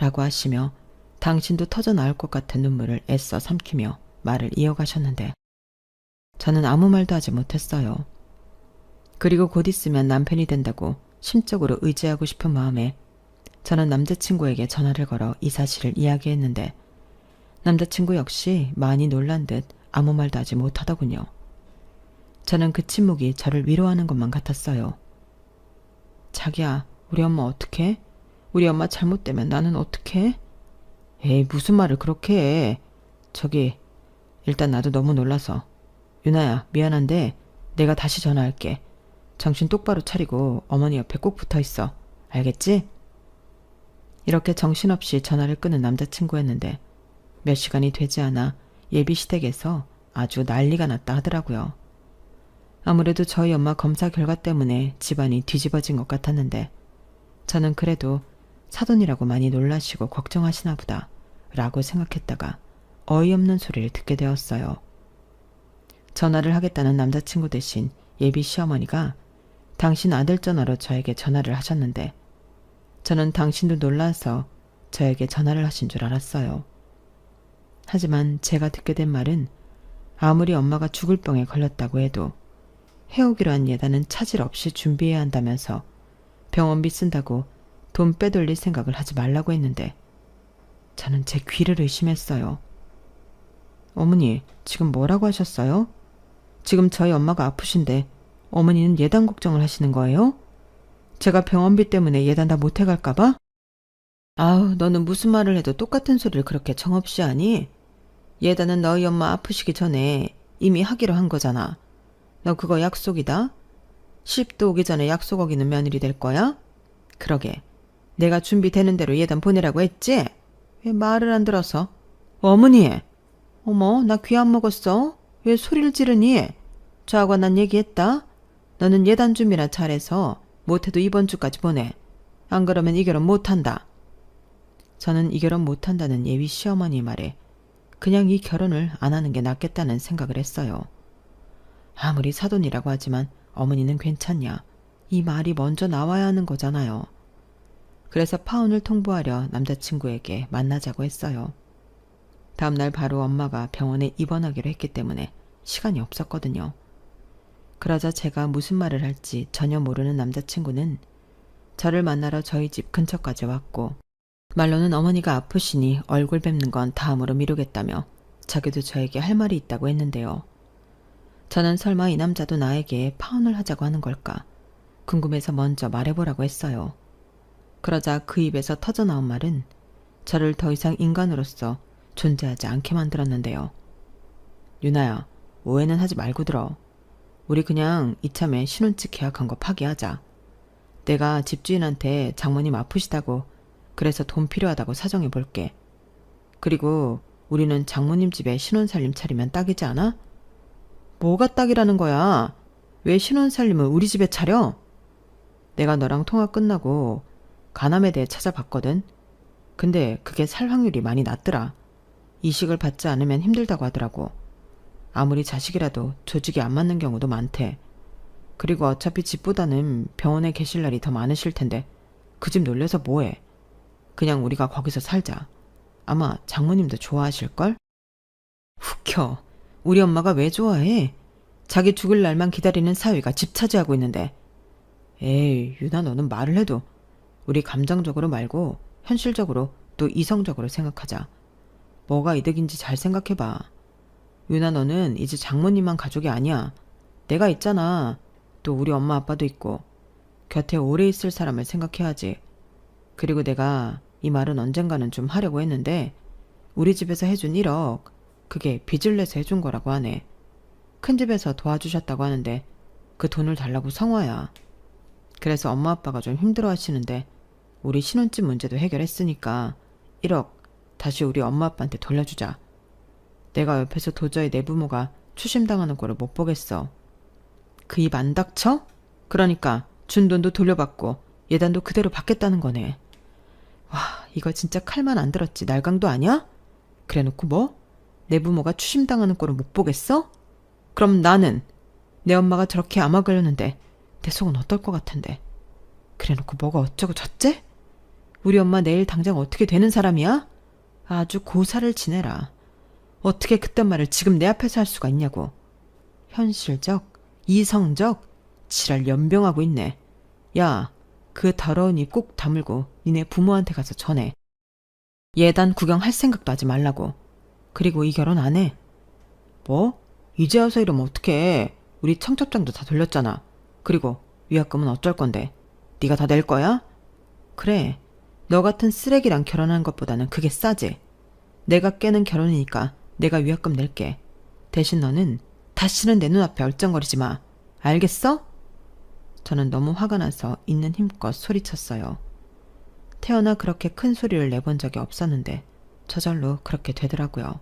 라고 하시며 당신도 터져 나올 것 같은 눈물을 애써 삼키며 말을 이어가셨는데 저는 아무 말도 하지 못했어요. 그리고 곧 있으면 남편이 된다고 심적으로 의지하고 싶은 마음에 저는 남자친구에게 전화를 걸어 이 사실을 이야기했는데 남자친구 역시 많이 놀란 듯 아무 말도 하지 못하더군요. 저는 그 침묵이 저를 위로하는 것만 같았어요. 자기야, 우리 엄마 어떡해? 우리 엄마 잘못되면 나는 어떡해? 에이, 무슨 말을 그렇게 해. 저기, 일단 나도 너무 놀라서. 유나야, 미안한데 내가 다시 전화할게. 정신 똑바로 차리고 어머니 옆에 꼭 붙어있어. 알겠지? 이렇게 정신없이 전화를 끊은 남자친구였는데 몇 시간이 되지 않아 예비시댁에서 아주 난리가 났다 하더라고요. 아무래도 저희 엄마 검사 결과 때문에 집안이 뒤집어진 것 같았는데 저는 그래도 사돈이라고 많이 놀라시고 걱정하시나 보다 라고 생각했다가 어이없는 소리를 듣게 되었어요. 전화를 하겠다는 남자친구 대신 예비 시어머니가 당신 아들 전화로 저에게 전화를 하셨는데 저는 당신도 놀라서 저에게 전화를 하신 줄 알았어요. 하지만 제가 듣게 된 말은 아무리 엄마가 죽을 병에 걸렸다고 해도 해오기로 한 예단은 차질 없이 준비해야 한다면서 병원비 쓴다고 돈 빼돌릴 생각을 하지 말라고 했는데 저는 제 귀를 의심했어요. 어머니, 지금 뭐라고 하셨어요? 지금 저희 엄마가 아프신데 어머니는 예단 걱정을 하시는 거예요? 제가 병원비 때문에 예단 다 못해갈까봐? 아우, 너는 무슨 말을 해도 똑같은 소리를 그렇게 정없이 하니? 예단은 너희 엄마 아프시기 전에 이미 하기로 한 거잖아. 너 그거 약속이다? 시집도 오기 전에 약속 어기는 며느리 될 거야? 그러게, 내가 준비되는 대로 예단 보내라고 했지? 왜 말을 안 들어서? 어머니! 어머, 나 귀 안 먹었어? 왜 소리를 지르니? 저하고 난 얘기했다. 너는 예단 준비나 잘해서 못해도 이번 주까지 보내. 안 그러면 이 결혼 못한다. 저는 이 결혼 못한다는 예비 시어머니 말에 그냥 이 결혼을 안 하는 게 낫겠다는 생각을 했어요. 아무리 사돈이라고 하지만 어머니는 괜찮냐. 이 말이 먼저 나와야 하는 거잖아요. 그래서 파혼을 통보하려 남자친구에게 만나자고 했어요. 다음날 바로 엄마가 병원에 입원하기로 했기 때문에 시간이 없었거든요. 그러자 제가 무슨 말을 할지 전혀 모르는 남자친구는 저를 만나러 저희 집 근처까지 왔고 말로는 어머니가 아프시니 얼굴 뵙는 건 다음으로 미루겠다며 자기도 저에게 할 말이 있다고 했는데요. 저는 설마 이 남자도 나에게 파혼을 하자고 하는 걸까 궁금해서 먼저 말해보라고 했어요. 그러자 그 입에서 터져나온 말은 저를 더 이상 인간으로서 존재하지 않게 만들었는데요. 유나야, 오해는 하지 말고 들어. 우리 그냥 이참에 신혼집 계약한 거 파기하자. 내가 집주인한테 장모님 아프시다고 그래서 돈 필요하다고 사정해 볼게. 그리고 우리는 장모님 집에 신혼살림 차리면 딱이지 않아? 뭐가 딱이라는 거야? 왜 신혼살림을 우리 집에 차려? 내가 너랑 통화 끝나고 간암에 대해 찾아봤거든. 근데 그게 살 확률이 많이 낮더라. 이식을 받지 않으면 힘들다고 하더라고. 아무리 자식이라도 조직이 안 맞는 경우도 많대. 그리고 어차피 집보다는 병원에 계실 날이 더 많으실 텐데 그 집 놀려서 뭐해. 그냥 우리가 거기서 살자. 아마 장모님도 좋아하실걸? 웃겨. 우리 엄마가 왜 좋아해? 자기 죽을 날만 기다리는 사위가 집 차지하고 있는데. 에이, 유나 너는 말을 해도 우리 감정적으로 말고 현실적으로 또 이성적으로 생각하자. 뭐가 이득인지 잘 생각해봐. 유나 너는 이제 장모님만 가족이 아니야. 내가 있잖아. 또 우리 엄마 아빠도 있고. 곁에 오래 있을 사람을 생각해야지. 그리고 내가 이 말은 언젠가는 좀 하려고 했는데 우리 집에서 해준 1억 그게 빚을 내서 해준 거라고 하네. 큰 집에서 도와주셨다고 하는데 그 돈을 달라고 성화야. 그래서 엄마 아빠가 좀 힘들어 하시는데 우리 신혼집 문제도 해결했으니까 1억 다시 우리 엄마 아빠한테 돌려주자. 내가 옆에서 도저히 내 부모가 추심당하는 꼴을 못 보겠어. 그 입 안 닥쳐? 그러니까 준 돈도 돌려받고 예단도 그대로 받겠다는 거네. 와, 이거 진짜 칼만 안 들었지 날강도 아니야? 그래놓고 뭐? 내 부모가 추심당하는 꼴을 못 보겠어? 그럼 나는 내 엄마가 저렇게 암화 걸렸는데 내 속은 어떨 것 같은데. 그래놓고 뭐가 어쩌고 저째? 우리 엄마 내일 당장 어떻게 되는 사람이야? 아주 고사를 지내라. 어떻게 그딴 말을 지금 내 앞에서 할 수가 있냐고. 현실적, 이성적, 지랄 연병하고 있네. 야, 그 더러운 입 꼭 다물고 니네 부모한테 가서 전해. 예단 구경할 생각도 하지 말라고. 그리고 이 결혼 안 해. 뭐? 이제 와서 이러면 어떡해. 우리 청첩장도 다 돌렸잖아. 그리고 위약금은 어쩔 건데. 네가 다 낼 거야? 그래. 너 같은 쓰레기랑 결혼하는 것보다는 그게 싸지. 내가 깨는 결혼이니까 내가 위약금 낼게. 대신 너는 다시는 내 눈앞에 얼쩡거리지 마. 알겠어? 저는 너무 화가 나서 있는 힘껏 소리쳤어요. 태어나 그렇게 큰 소리를 내본 적이 없었는데 저절로 그렇게 되더라고요.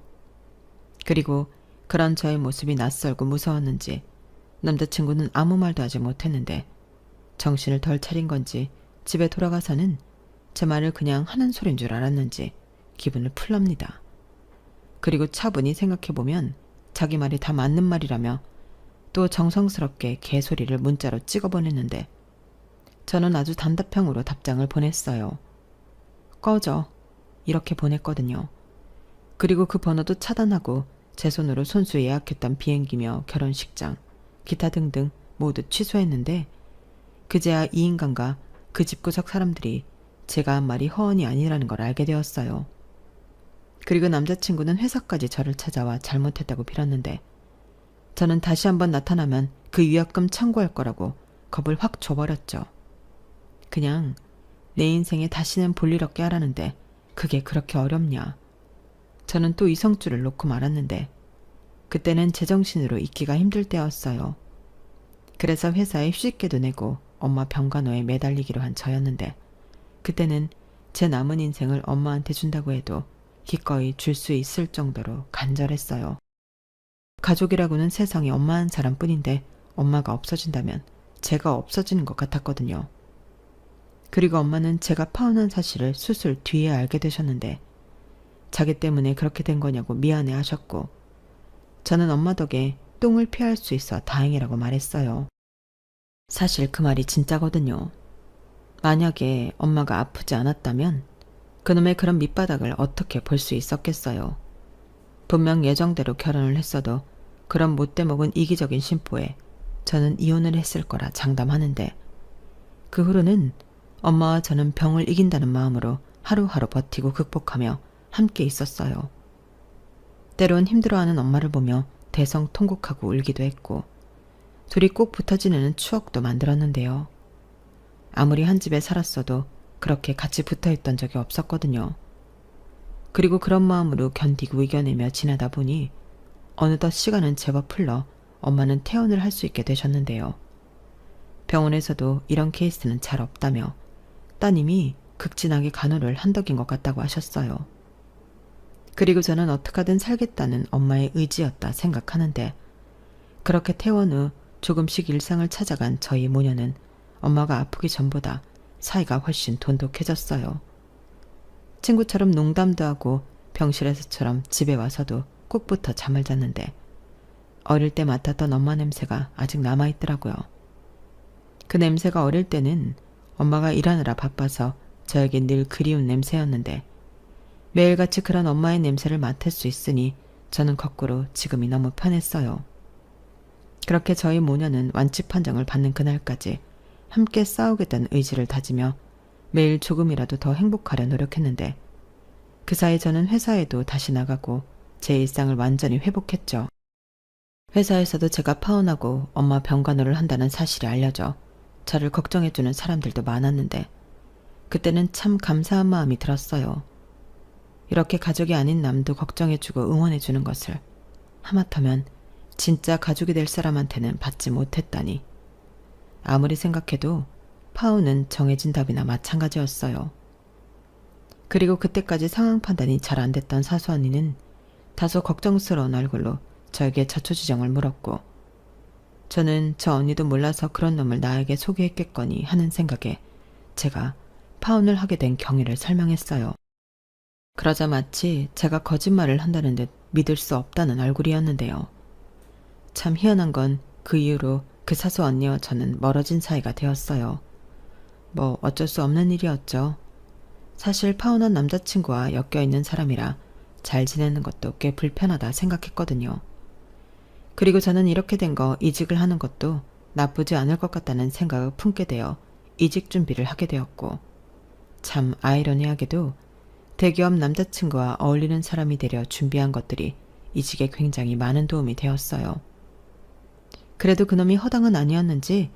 그리고 그런 저의 모습이 낯설고 무서웠는지 남자친구는 아무 말도 하지 못했는데 정신을 덜 차린 건지 집에 돌아가서는 제 말을 그냥 하는 소린 줄 알았는지 기분을 풀랍니다. 그리고 차분히 생각해보면 자기 말이 다 맞는 말이라며 또 정성스럽게 개소리를 문자로 찍어보냈는데 저는 아주 단답형으로 답장을 보냈어요. 꺼져. 이렇게 보냈거든요. 그리고 그 번호도 차단하고 제 손으로 손수 예약했던 비행기며 결혼식장, 기타 등등 모두 취소했는데 그제야 이 인간과 그 집구석 사람들이 제가 한 말이 허언이 아니라는 걸 알게 되었어요. 그리고 남자친구는 회사까지 저를 찾아와 잘못했다고 빌었는데 저는 다시 한번 나타나면 그 위약금 청구할 거라고 겁을 확 줘버렸죠. 그냥 내 인생에 다시는 볼일 없게 하라는데 그게 그렇게 어렵냐. 저는 또 이성줄을 놓고 말았는데 그때는 제정신으로 있기가 힘들 때였어요. 그래서 회사에 휴직계도 내고 엄마 병간호에 매달리기로 한 저였는데 그때는 제 남은 인생을 엄마한테 준다고 해도 기꺼이 줄 수 있을 정도로 간절했어요. 가족이라고는 세상에 엄마 한 사람뿐인데 엄마가 없어진다면 제가 없어지는 것 같았거든요. 그리고 엄마는 제가 파혼한 사실을 수술 뒤에 알게 되셨는데 자기 때문에 그렇게 된 거냐고 미안해 하셨고 저는 엄마 덕에 똥을 피할 수 있어 다행이라고 말했어요. 사실 그 말이 진짜거든요. 만약에 엄마가 아프지 않았다면 그놈의 그런 밑바닥을 어떻게 볼 수 있었겠어요. 분명 예정대로 결혼을 했어도 그런 못돼 먹은 이기적인 심보에 저는 이혼을 했을 거라 장담하는데 그 후로는 엄마와 저는 병을 이긴다는 마음으로 하루하루 버티고 극복하며 함께 있었어요. 때론 힘들어하는 엄마를 보며 대성통곡하고 울기도 했고 둘이 꼭 붙어 지내는 추억도 만들었는데요. 아무리 한 집에 살았어도 그렇게 같이 붙어있던 적이 없었거든요. 그리고 그런 마음으로 견디고 이겨내며 지내다 보니 어느덧 시간은 제법 흘러 엄마는 퇴원을 할 수 있게 되셨는데요. 병원에서도 이런 케이스는 잘 없다며 따님이 극진하게 간호를 한덕인 것 같다고 하셨어요. 그리고 저는 어떡하든 살겠다는 엄마의 의지였다 생각하는데 그렇게 퇴원 후 조금씩 일상을 찾아간 저희 모녀는 엄마가 아프기 전보다 사이가 훨씬 돈독해졌어요. 친구처럼 농담도 하고 병실에서처럼 집에 와서도 꼭 붙어 잠을 잤는데 어릴 때 맡았던 엄마 냄새가 아직 남아있더라고요. 그 냄새가 어릴 때는 엄마가 일하느라 바빠서 저에겐 늘 그리운 냄새였는데 매일같이 그런 엄마의 냄새를 맡을 수 있으니 저는 거꾸로 지금이 너무 편했어요. 그렇게 저희 모녀는 완치 판정을 받는 그날까지 함께 싸우겠다는 의지를 다지며 매일 조금이라도 더 행복하려 노력했는데 그 사이 저는 회사에도 다시 나가고 제 일상을 완전히 회복했죠. 회사에서도 제가 파혼하고 엄마 병간호를 한다는 사실이 알려져 저를 걱정해주는 사람들도 많았는데 그때는 참 감사한 마음이 들었어요. 이렇게 가족이 아닌 남도 걱정해주고 응원해주는 것을 하마터면 진짜 가족이 될 사람한테는 받지 못했다니. 아무리 생각해도 파혼은 정해진 답이나 마찬가지였어요. 그리고 그때까지 상황 판단이 잘 안 됐던 사수 언니는 다소 걱정스러운 얼굴로 저에게 자초지정을 물었고 저는 저 언니도 몰라서 그런 놈을 나에게 소개했겠거니 하는 생각에 제가 파혼을 하게 된 경위를 설명했어요. 그러자 마치 제가 거짓말을 한다는 듯 믿을 수 없다는 얼굴이었는데요. 참 희한한 건 그 이후로 그 사수 언니와 저는 멀어진 사이가 되었어요. 뭐 어쩔 수 없는 일이었죠. 사실 파혼한 남자친구와 엮여있는 사람이라 잘 지내는 것도 꽤 불편하다 생각했거든요. 그리고 저는 이렇게 된 거 이직을 하는 것도 나쁘지 않을 것 같다는 생각을 품게 되어 이직 준비를 하게 되었고 참 아이러니하게도 대기업 남자친구와 어울리는 사람이 되려 준비한 것들이 이직에 굉장히 많은 도움이 되었어요. 그래도 그놈이 허당은 아니었는지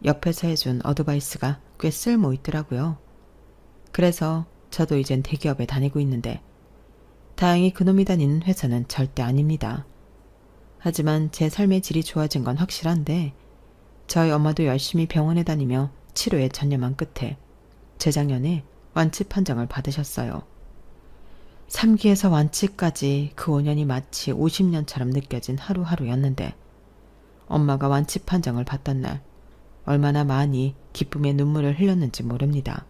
옆에서 해준 어드바이스가 꽤 쓸모 있더라고요. 그래서 저도 이젠 대기업에 다니고 있는데 다행히 그놈이 다니는 회사는 절대 아닙니다. 하지만 제 삶의 질이 좋아진 건 확실한데 저희 엄마도 열심히 병원에 다니며 치료에 전념한 끝에 재작년에 완치 판정을 받으셨어요. 3기에서 완치까지 그 5년이 마치 50년처럼 느껴진 하루하루였는데 엄마가 완치 판정을 받던 날 얼마나 많이 기쁨의 눈물을 흘렸는지 모릅니다.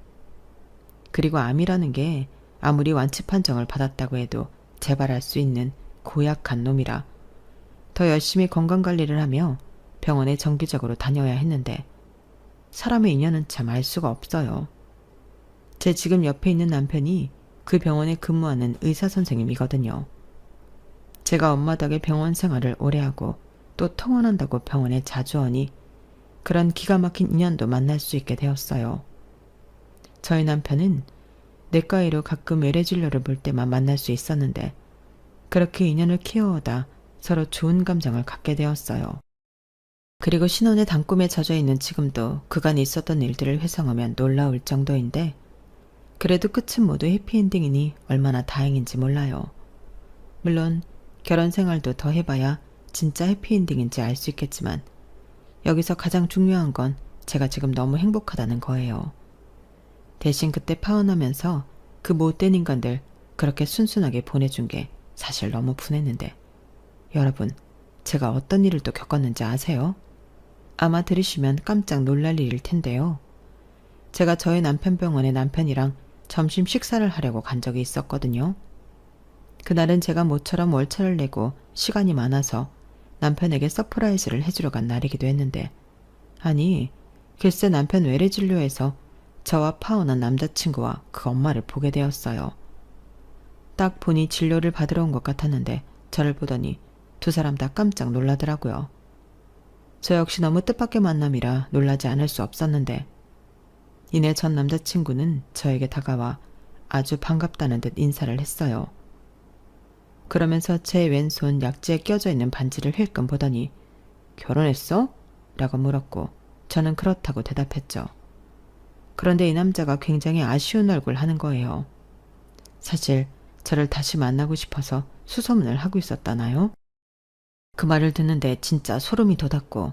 그리고 암이라는 게 아무리 완치 판정을 받았다고 해도 재발할 수 있는 고약한 놈이라 더 열심히 건강관리를 하며 병원에 정기적으로 다녀야 했는데 사람의 인연은 참 알 수가 없어요. 제 지금 옆에 있는 남편이 그 병원에 근무하는 의사 선생님이거든요. 제가 엄마 덕에 병원 생활을 오래 하고 또 통원한다고 병원에 자주 오니 그런 기가 막힌 인연도 만날 수 있게 되었어요. 저희 남편은 내과의로 가끔 외래진료를 볼 때만 만날 수 있었는데 그렇게 인연을 키워오다 서로 좋은 감정을 갖게 되었어요. 그리고 신혼의 단꿈에 젖어 있는 지금도 그간 있었던 일들을 회상하면 놀라울 정도인데 그래도 끝은 모두 해피엔딩이니 얼마나 다행인지 몰라요. 물론 결혼 생활도 더 해봐야 진짜 해피엔딩인지 알 수 있겠지만 여기서 가장 중요한 건 제가 지금 너무 행복하다는 거예요. 대신 그때 파혼하면서 그 못된 인간들 그렇게 순순하게 보내준 게 사실 너무 분했는데 여러분 제가 어떤 일을 또 겪었는지 아세요? 아마 들으시면 깜짝 놀랄 일일 텐데요. 제가 저희 남편 병원에 남편이랑 점심 식사를 하려고 간 적이 있었거든요. 그날은 제가 모처럼 월차를 내고 시간이 많아서 남편에게 서프라이즈를 해주러 간 날이기도 했는데 아니 글쎄 남편 외래 진료에서 저와 파혼한 남자친구와 그 엄마를 보게 되었어요. 딱 보니 진료를 받으러 온 것 같았는데 저를 보더니 두 사람 다 깜짝 놀라더라고요. 저 역시 너무 뜻밖의 만남이라 놀라지 않을 수 없었는데 이내 전 남자친구는 저에게 다가와 아주 반갑다는 듯 인사를 했어요. 그러면서 제 왼손 약지에 껴져 있는 반지를 힐끔 보더니 결혼했어? 라고 물었고 저는 그렇다고 대답했죠. 그런데 이 남자가 굉장히 아쉬운 얼굴 하는 거예요. 사실 저를 다시 만나고 싶어서 수소문을 하고 있었다나요? 그 말을 듣는데 진짜 소름이 돋았고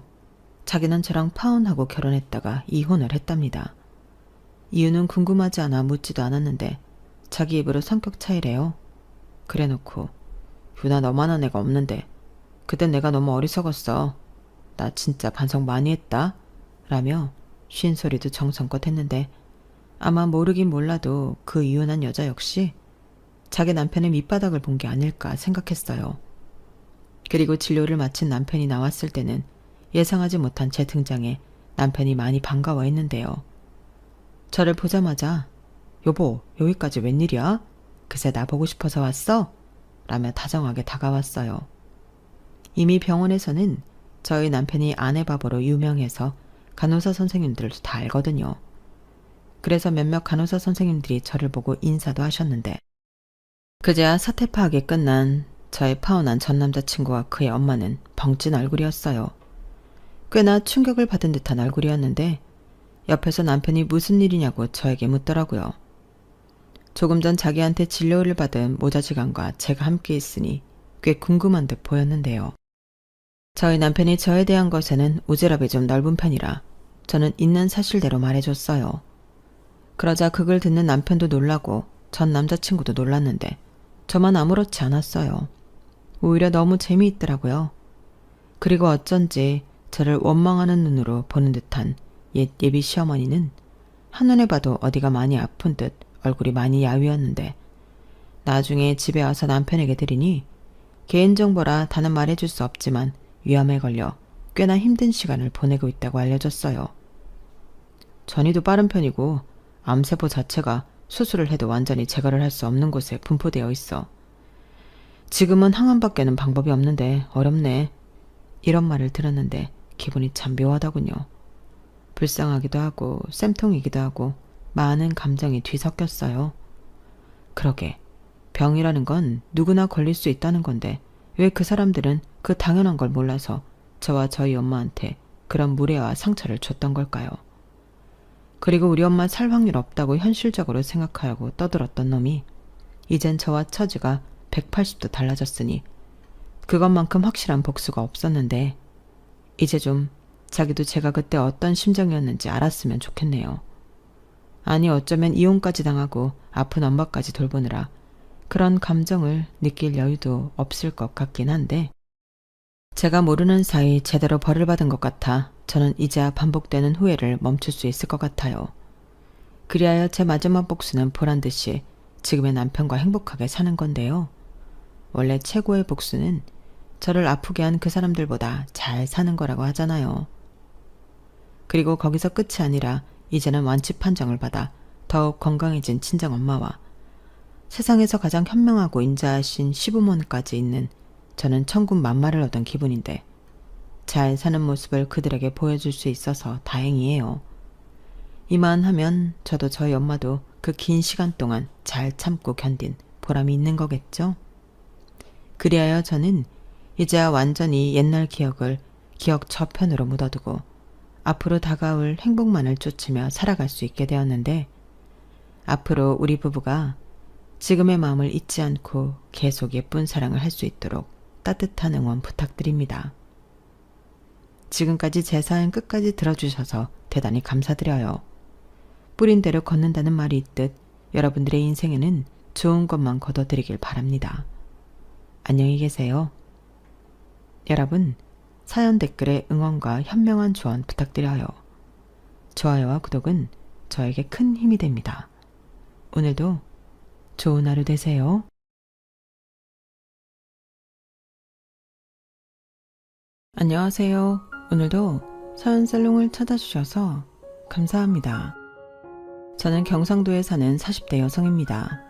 자기는 저랑 파혼하고 결혼했다가 이혼을 했답니다. 이유는 궁금하지 않아 묻지도 않았는데 자기 입으로 성격 차이래요. 그래놓고 유나 너만한 애가 없는데 그땐 내가 너무 어리석었어. 나 진짜 반성 많이 했다. 라며 쉰 소리도 정성껏 했는데 아마 모르긴 몰라도 그 이혼한 여자 역시 자기 남편의 밑바닥을 본 게 아닐까 생각했어요. 그리고 진료를 마친 남편이 나왔을 때는 예상하지 못한 제 등장에 남편이 많이 반가워했는데요. 저를 보자마자 여보 여기까지 웬일이야? 그새 나 보고 싶어서 왔어? 라며 다정하게 다가왔어요. 이미 병원에서는 저희 남편이 아내 바보로 유명해서 간호사 선생님들도 다 알거든요. 그래서 몇몇 간호사 선생님들이 저를 보고 인사도 하셨는데 그제야 사태 파악이 끝난 저의 파혼한 전 남자친구와 그의 엄마는 벙찐 얼굴이었어요. 꽤나 충격을 받은 듯한 얼굴이었는데 옆에서 남편이 무슨 일이냐고 저에게 묻더라고요. 조금 전 자기한테 진료를 받은 모자지간과 제가 함께 있으니 꽤 궁금한 듯 보였는데요. 저희 남편이 저에 대한 것에는 오지랖이 좀 넓은 편이라 저는 있는 사실대로 말해줬어요. 그러자 그걸 듣는 남편도 놀라고 전 남자친구도 놀랐는데 저만 아무렇지 않았어요. 오히려 너무 재미있더라고요. 그리고 어쩐지 저를 원망하는 눈으로 보는 듯한 옛 예비 시어머니는 한눈에 봐도 어디가 많이 아픈 듯 얼굴이 많이 야위었는데 나중에 집에 와서 남편에게 드리니 개인정보라 다는 말해줄 수 없지만 위암에 걸려 꽤나 힘든 시간을 보내고 있다고 알려줬어요. 전이도 빠른 편이고 암세포 자체가 수술을 해도 완전히 제거를 할 수 없는 곳에 분포되어 있어. 지금은 항암밖에는 방법이 없는데 어렵네. 이런 말을 들었는데 기분이 참 묘하더군요. 불쌍하기도 하고 쌤통이기도 하고 많은 감정이 뒤섞였어요. 그러게 병이라는 건 누구나 걸릴 수 있다는 건데 왜 그 사람들은 그 당연한 걸 몰라서 저와 저희 엄마한테 그런 무례와 상처를 줬던 걸까요? 그리고 우리 엄마 살 확률 없다고 현실적으로 생각하고 떠들었던 놈이 이젠 저와 처지가 180도 달라졌으니 그것만큼 확실한 복수가 없었는데 이제 좀 자기도 제가 그때 어떤 심정이었는지 알았으면 좋겠네요. 아니 어쩌면 이혼까지 당하고 아픈 엄마까지 돌보느라 그런 감정을 느낄 여유도 없을 것 같긴 한데 제가 모르는 사이 제대로 벌을 받은 것 같아 저는 이제야 반복되는 후회를 멈출 수 있을 것 같아요. 그리하여 제 마지막 복수는 보란듯이 지금의 남편과 행복하게 사는 건데요. 원래 최고의 복수는 저를 아프게 한 그 사람들보다 잘 사는 거라고 하잖아요. 그리고 거기서 끝이 아니라 이제는 완치 판정을 받아 더욱 건강해진 친정엄마와 세상에서 가장 현명하고 인자하신 시부모님까지 있는 저는 천군 만마를 얻은 기분인데 잘 사는 모습을 그들에게 보여줄 수 있어서 다행이에요. 이만하면 저도 저희 엄마도 그 긴 시간 동안 잘 참고 견딘 보람이 있는 거겠죠? 그리하여 저는 이제야 완전히 옛날 기억을 기억 저편으로 묻어두고 앞으로 다가올 행복만을 쫓으며 살아갈 수 있게 되었는데 앞으로 우리 부부가 지금의 마음을 잊지 않고 계속 예쁜 사랑을 할 수 있도록 따뜻한 응원 부탁드립니다. 지금까지 제 사연 끝까지 들어주셔서 대단히 감사드려요. 뿌린 대로 걷는다는 말이 있듯 여러분들의 인생에는 좋은 것만 거둬들이길 바랍니다. 안녕히 계세요. 여러분, 사연 댓글에 응원과 현명한 조언 부탁드려요. 좋아요와 구독은 저에게 큰 힘이 됩니다. 오늘도 좋은 하루 되세요. 안녕하세요. 오늘도 사연 살롱을 찾아주셔서 감사합니다. 저는 경상도에 사는 40대 여성입니다.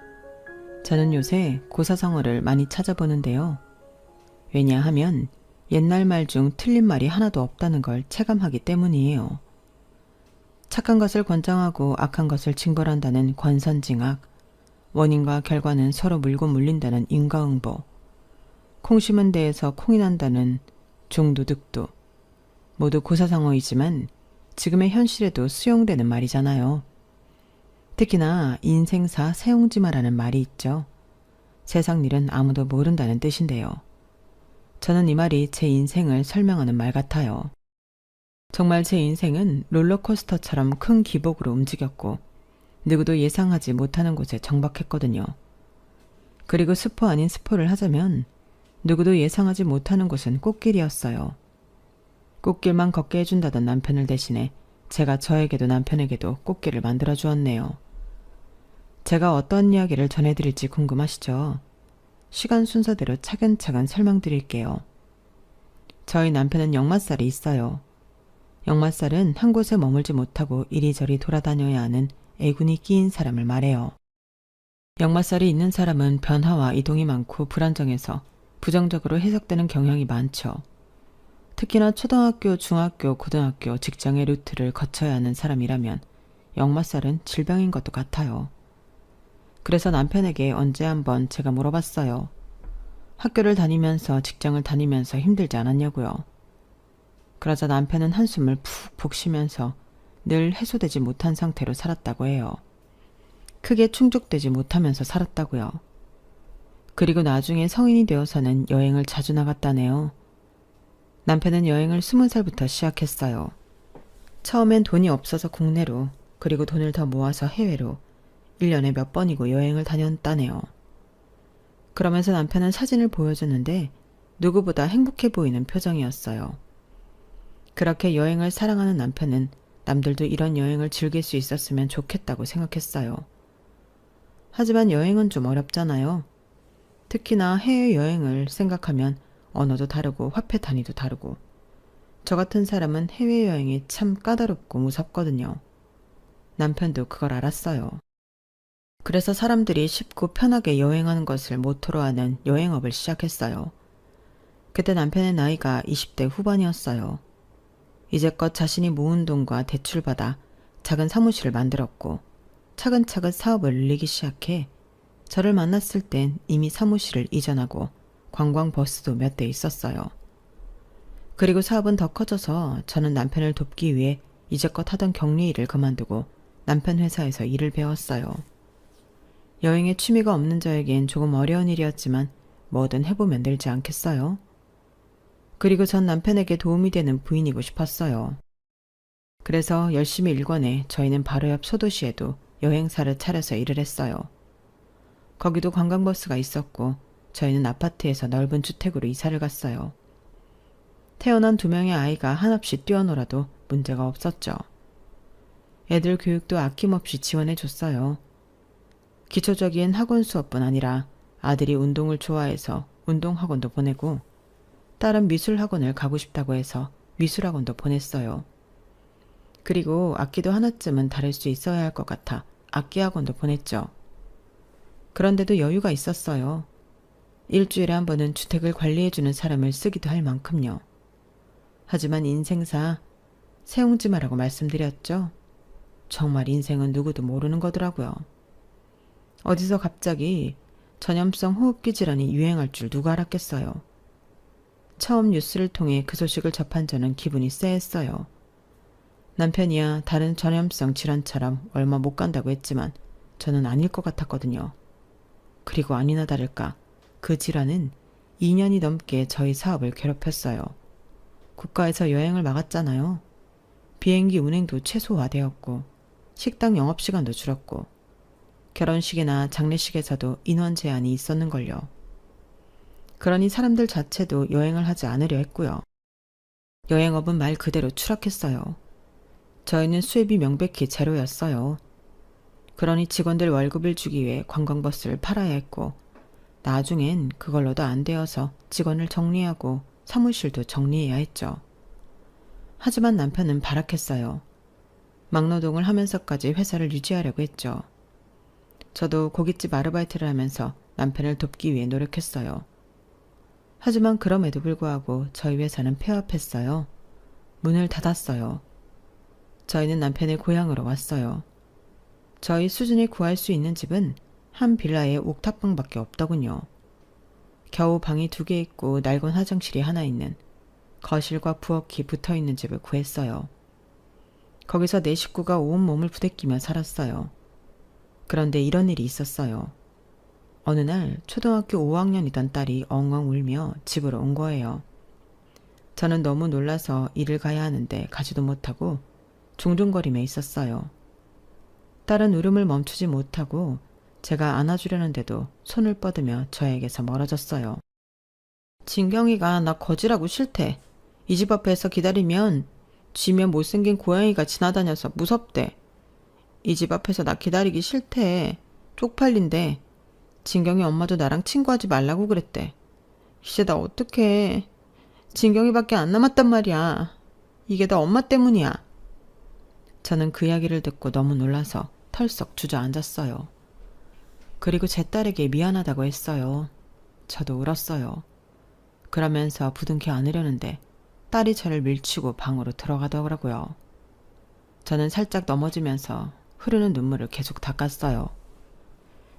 저는 요새 고사성어를 많이 찾아보는데요. 왜냐하면 옛날 말 중 틀린 말이 하나도 없다는 걸 체감하기 때문이에요. 착한 것을 권장하고 악한 것을 징벌한다는 권선징악, 원인과 결과는 서로 물고 물린다는 인과응보, 콩 심은 데에서 콩이 난다는 종두득도, 모두 고사성어이지만 지금의 현실에도 수용되는 말이잖아요. 특히나 인생사 세옹지마라는 말이 있죠. 세상 일은 아무도 모른다는 뜻인데요. 저는 이 말이 제 인생을 설명하는 말 같아요. 정말 제 인생은 롤러코스터처럼 큰 기복으로 움직였고 누구도 예상하지 못하는 곳에 정박했거든요. 그리고 스포 아닌 스포를 하자면 누구도 예상하지 못하는 곳은 꽃길이었어요. 꽃길만 걷게 해준다던 남편을 대신해 제가 저에게도 남편에게도 꽃길을 만들어 주었네요. 제가 어떤 이야기를 전해드릴지 궁금하시죠? 시간 순서대로 차근차근 설명드릴게요. 저희 남편은 역마살이 있어요. 역마살은 한 곳에 머물지 못하고 이리저리 돌아다녀야 하는 애군이 끼인 사람을 말해요. 역마살이 있는 사람은 변화와 이동이 많고 불안정해서 부정적으로 해석되는 경향이 많죠. 특히나 초등학교, 중학교, 고등학교, 직장의 루트를 거쳐야 하는 사람이라면 역마살은 질병인 것도 같아요. 그래서 남편에게 언제 한번 제가 물어봤어요. 학교를 다니면서 직장을 다니면서 힘들지 않았냐고요. 그러자 남편은 한숨을 푹푹 쉬면서 늘 해소되지 못한 상태로 살았다고 해요. 크게 충족되지 못하면서 살았다고요. 그리고 나중에 성인이 되어서는 여행을 자주 나갔다네요. 남편은 여행을 20살부터 시작했어요. 처음엔 돈이 없어서 국내로, 그리고 돈을 더 모아서 해외로 1년에 몇 번이고 여행을 다녔다네요. 그러면서 남편은 사진을 보여주는데 누구보다 행복해 보이는 표정이었어요. 그렇게 여행을 사랑하는 남편은 남들도 이런 여행을 즐길 수 있었으면 좋겠다고 생각했어요. 하지만 여행은 좀 어렵잖아요. 특히나 해외여행을 생각하면 언어도 다르고 화폐 단위도 다르고 저 같은 사람은 해외여행이 참 까다롭고 무섭거든요. 남편도 그걸 알았어요. 그래서 사람들이 쉽고 편하게 여행하는 것을 모토로 하는 여행업을 시작했어요. 그때 남편의 나이가 20대 후반이었어요. 이제껏 자신이 모은 돈과 대출받아 작은 사무실을 만들었고 차근차근 사업을 늘리기 시작해 저를 만났을 땐 이미 사무실을 이전하고 관광버스도 몇 대 있었어요. 그리고 사업은 더 커져서 저는 남편을 돕기 위해 이제껏 하던 격리 일을 그만두고 남편 회사에서 일을 배웠어요. 여행에 취미가 없는 저에겐 조금 어려운 일이었지만 뭐든 해보면 늘지 않겠어요? 그리고 전 남편에게 도움이 되는 부인이고 싶었어요. 그래서 열심히 일권해 저희는 바로 옆 소도시에도 여행사를 차려서 일을 했어요. 거기도 관광버스가 있었고 저희는 아파트에서 넓은 주택으로 이사를 갔어요. 태어난 2명의 아이가 한없이 뛰어놀아도 문제가 없었죠. 애들 교육도 아낌없이 지원해줬어요. 기초적인 학원 수업뿐 아니라 아들이 운동을 좋아해서 운동학원도 보내고 딸은 미술학원을 가고 싶다고 해서 미술학원도 보냈어요. 그리고 악기도 하나쯤은 다룰 수 있어야 할 것 같아 악기학원도 보냈죠. 그런데도 여유가 있었어요. 일주일에 한 번은 주택을 관리해주는 사람을 쓰기도 할 만큼요. 하지만 인생사 세옹지마라고 말씀드렸죠. 정말 인생은 누구도 모르는 거더라고요. 어디서 갑자기 전염성 호흡기 질환이 유행할 줄 누가 알았겠어요. 처음 뉴스를 통해 그 소식을 접한 저는 기분이 쎄했어요. 남편이야 다른 전염성 질환처럼 얼마 못 간다고 했지만 저는 아닐 것 같았거든요. 그리고 아니나 다를까 그 질환은 2년이 넘게 저희 사업을 괴롭혔어요. 국가에서 여행을 막았잖아요. 비행기 운행도 최소화되었고 식당 영업시간도 줄었고 결혼식이나 장례식에서도 인원 제한이 있었는걸요. 그러니 사람들 자체도 여행을 하지 않으려 했고요. 여행업은 말 그대로 추락했어요. 저희는 수입이 명백히 제로였어요. 그러니 직원들 월급을 주기 위해 관광버스를 팔아야 했고 나중엔 그걸로도 안 되어서 직원을 정리하고 사무실도 정리해야 했죠. 하지만 남편은 발악했어요. 막노동을 하면서까지 회사를 유지하려고 했죠. 저도 고깃집 아르바이트를 하면서 남편을 돕기 위해 노력했어요. 하지만 그럼에도 불구하고 저희 회사는 폐업했어요. 문을 닫았어요. 저희는 남편의 고향으로 왔어요. 저희 수준에 구할 수 있는 집은 한 빌라에 옥탑방밖에 없더군요. 겨우 방이 2개 있고 낡은 화장실이 하나 있는 거실과 부엌이 붙어있는 집을 구했어요. 거기서 내 식구가 온몸을 부대끼며 살았어요. 그런데 이런 일이 있었어요. 어느 날 초등학교 5학년이던 딸이 엉엉 울며 집으로 온 거예요. 저는 너무 놀라서 일을 가야 하는데 가지도 못하고 둥둥거리며 있었어요. 딸은 울음을 멈추지 못하고 제가 안아주려는데도 손을 뻗으며 저에게서 멀어졌어요. 진경이가 나 거지라고 싫대. 이 집 앞에서 기다리면 쥐면 못생긴 고양이가 지나다녀서 무섭대. 이 집 앞에서 나 기다리기 싫대. 쪽팔린대. 진경이 엄마도 나랑 친구하지 말라고 그랬대. 이제 나 어떡해. 진경이밖에 안 남았단 말이야. 이게 다 엄마 때문이야. 저는 그 이야기를 듣고 너무 놀라서 털썩 주저앉았어요. 그리고 제 딸에게 미안하다고 했어요. 저도 울었어요. 그러면서 부둥켜 안으려는데 딸이 저를 밀치고 방으로 들어가더라고요. 저는 살짝 넘어지면서 흐르는 눈물을 계속 닦았어요.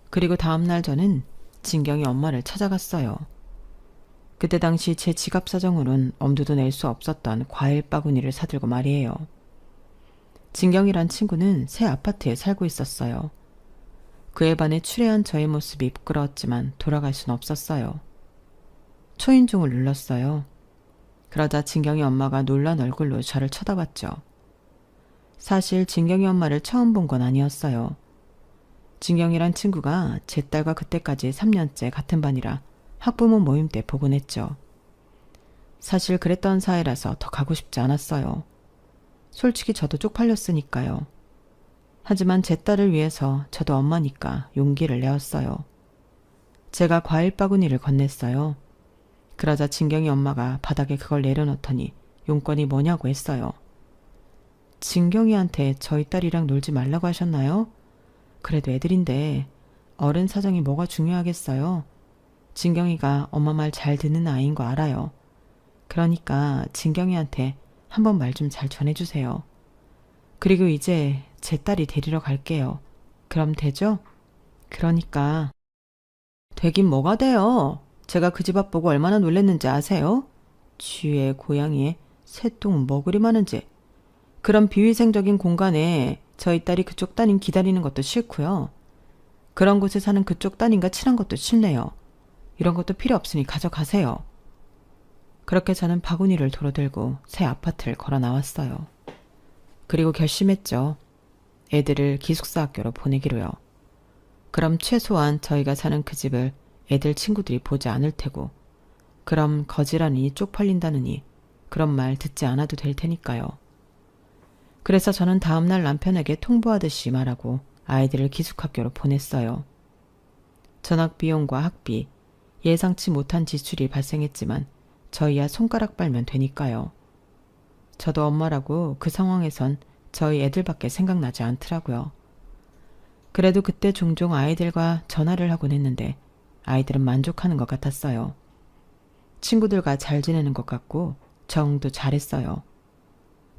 그리고 다음날 저는 진경이 엄마를 찾아갔어요. 그때 당시 제 지갑 사정으론 엄두도 낼 수 없었던 과일 바구니를 사들고 말이에요. 진경이란 친구는 새 아파트에 살고 있었어요. 그에 반해 추레한 저의 모습이 부끄러웠지만 돌아갈 순 없었어요. 초인종을 눌렀어요. 그러자 진경이 엄마가 놀란 얼굴로 저를 쳐다봤죠. 사실 진경이 엄마를 처음 본 건 아니었어요. 진경이란 친구가 제 딸과 그때까지 3년째 같은 반이라 학부모 모임 때 보곤 했죠. 사실 그랬던 사이라서 더 가고 싶지 않았어요. 솔직히 저도 쪽팔렸으니까요. 하지만 제 딸을 위해서 저도 엄마니까 용기를 내었어요. 제가 과일 바구니를 건넸어요. 그러자 진경이 엄마가 바닥에 그걸 내려놓더니 용건이 뭐냐고 했어요. 진경이한테 저희 딸이랑 놀지 말라고 하셨나요? 그래도 애들인데 어른 사정이 뭐가 중요하겠어요. 진경이가 엄마 말 잘 듣는 아이인 거 알아요. 그러니까 진경이한테 한번 말 좀 잘 전해주세요. 그리고 이제 제 딸이 데리러 갈게요. 그럼 되죠? 그러니까. 되긴 뭐가 돼요. 제가 그 집 앞 보고 얼마나 놀랬는지 아세요? 쥐에 고양이에 새똥 뭐 그리 많은지. 그런 비위생적인 공간에 저희 딸이 그쪽 따님 기다리는 것도 싫고요. 그런 곳에 사는 그쪽 따님과 친한 것도 싫네요. 이런 것도 필요 없으니 가져가세요. 그렇게 저는 바구니를 도로 들고 새 아파트를 걸어 나왔어요. 그리고 결심했죠. 애들을 기숙사 학교로 보내기로요. 그럼 최소한 저희가 사는 그 집을 애들 친구들이 보지 않을 테고, 그럼 거지라니 쪽팔린다느니 그런 말 듣지 않아도 될 테니까요. 그래서 저는 다음날 남편에게 통보하듯이 말하고 아이들을 기숙학교로 보냈어요. 전학 비용과 학비, 예상치 못한 지출이 발생했지만 저희야 손가락 빨면 되니까요. 저도 엄마라고 그 상황에선 저희 애들밖에 생각나지 않더라고요. 그래도 그때 종종 아이들과 전화를 하곤 했는데 아이들은 만족하는 것 같았어요. 친구들과 잘 지내는 것 같고 적응도 잘했어요.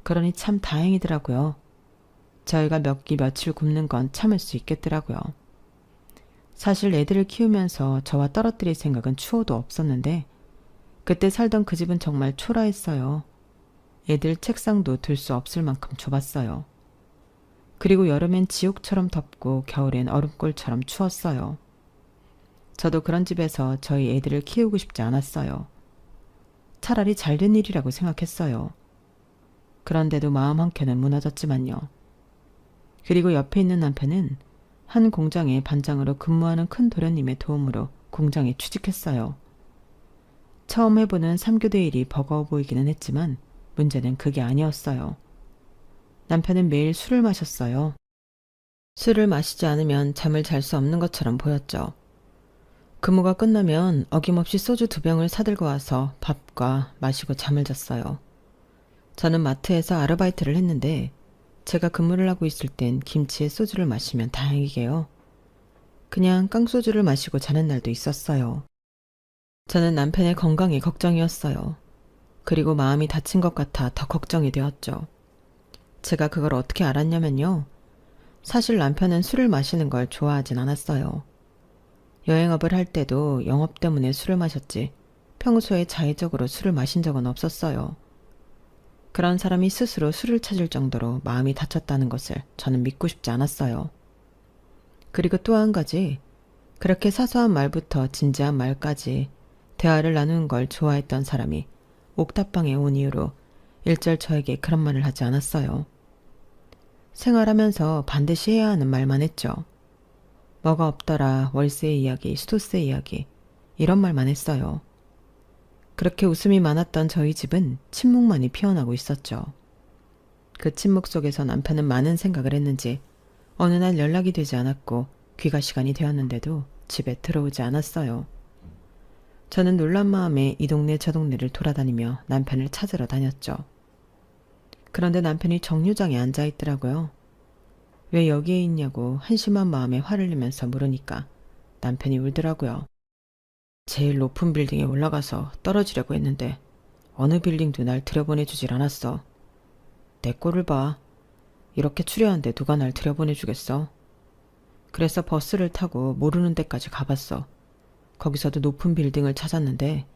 그러니 참 다행이더라고요. 저희가 몇 끼 며칠 굶는 건 참을 수 있겠더라고요. 사실 애들을 키우면서 저와 떨어뜨릴 생각은 추호도 없었는데 그때 살던 그 집은 정말 초라했어요. 애들 책상도 들 수 없을 만큼 좁았어요. 그리고 여름엔 지옥처럼 덥고 겨울엔 얼음골처럼 추웠어요. 저도 그런 집에서 저희 애들을 키우고 싶지 않았어요. 차라리 잘된 일이라고 생각했어요. 그런데도 마음 한켠은 무너졌지만요. 그리고 옆에 있는 남편은 한 공장의 반장으로 근무하는 큰 도련님의 도움으로 공장에 취직했어요. 처음 해보는 3교대 일이 버거워 보이기는 했지만 문제는 그게 아니었어요. 남편은 매일 술을 마셨어요. 술을 마시지 않으면 잠을 잘 수 없는 것처럼 보였죠. 근무가 끝나면 어김없이 소주 2병을 사들고 와서 밥과 마시고 잠을 잤어요. 저는 마트에서 아르바이트를 했는데 제가 근무를 하고 있을 땐 김치에 소주를 마시면 다행이게요. 그냥 깡소주를 마시고 자는 날도 있었어요. 저는 남편의 건강이 걱정이었어요. 그리고 마음이 다친 것 같아 더 걱정이 되었죠. 제가 그걸 어떻게 알았냐면요. 사실 남편은 술을 마시는 걸 좋아하진 않았어요. 여행업을 할 때도 영업 때문에 술을 마셨지 평소에 자의적으로 술을 마신 적은 없었어요. 그런 사람이 스스로 술을 찾을 정도로 마음이 다쳤다는 것을 저는 믿고 싶지 않았어요. 그리고 또 한 가지, 그렇게 사소한 말부터 진지한 말까지 대화를 나누는 걸 좋아했던 사람이 옥탑방에 온 이후로 일절 저에게 그런 말을 하지 않았어요. 생활하면서 반드시 해야 하는 말만 했죠. 뭐가 없더라, 월세 이야기, 수도세 이야기, 이런 말만 했어요. 그렇게 웃음이 많았던 저희 집은 침묵만이 피어나고 있었죠. 그 침묵 속에서 남편은 많은 생각을 했는지 어느 날 연락이 되지 않았고 귀가 시간이 되었는데도 집에 들어오지 않았어요. 저는 놀란 마음에 이 동네 저 동네를 돌아다니며 남편을 찾으러 다녔죠. 그런데 남편이 정류장에 앉아 있더라고요. 왜 여기에 있냐고 한심한 마음에 화를 내면서 물으니까 남편이 울더라고요. 제일 높은 빌딩에 올라가서 떨어지려고 했는데 어느 빌딩도 날 들여보내주질 않았어. 내 꼴을 봐. 이렇게 추려한데 누가 날 들여보내주겠어. 그래서 버스를 타고 모르는 데까지 가봤어. 거기서도 높은 빌딩을 찾았는데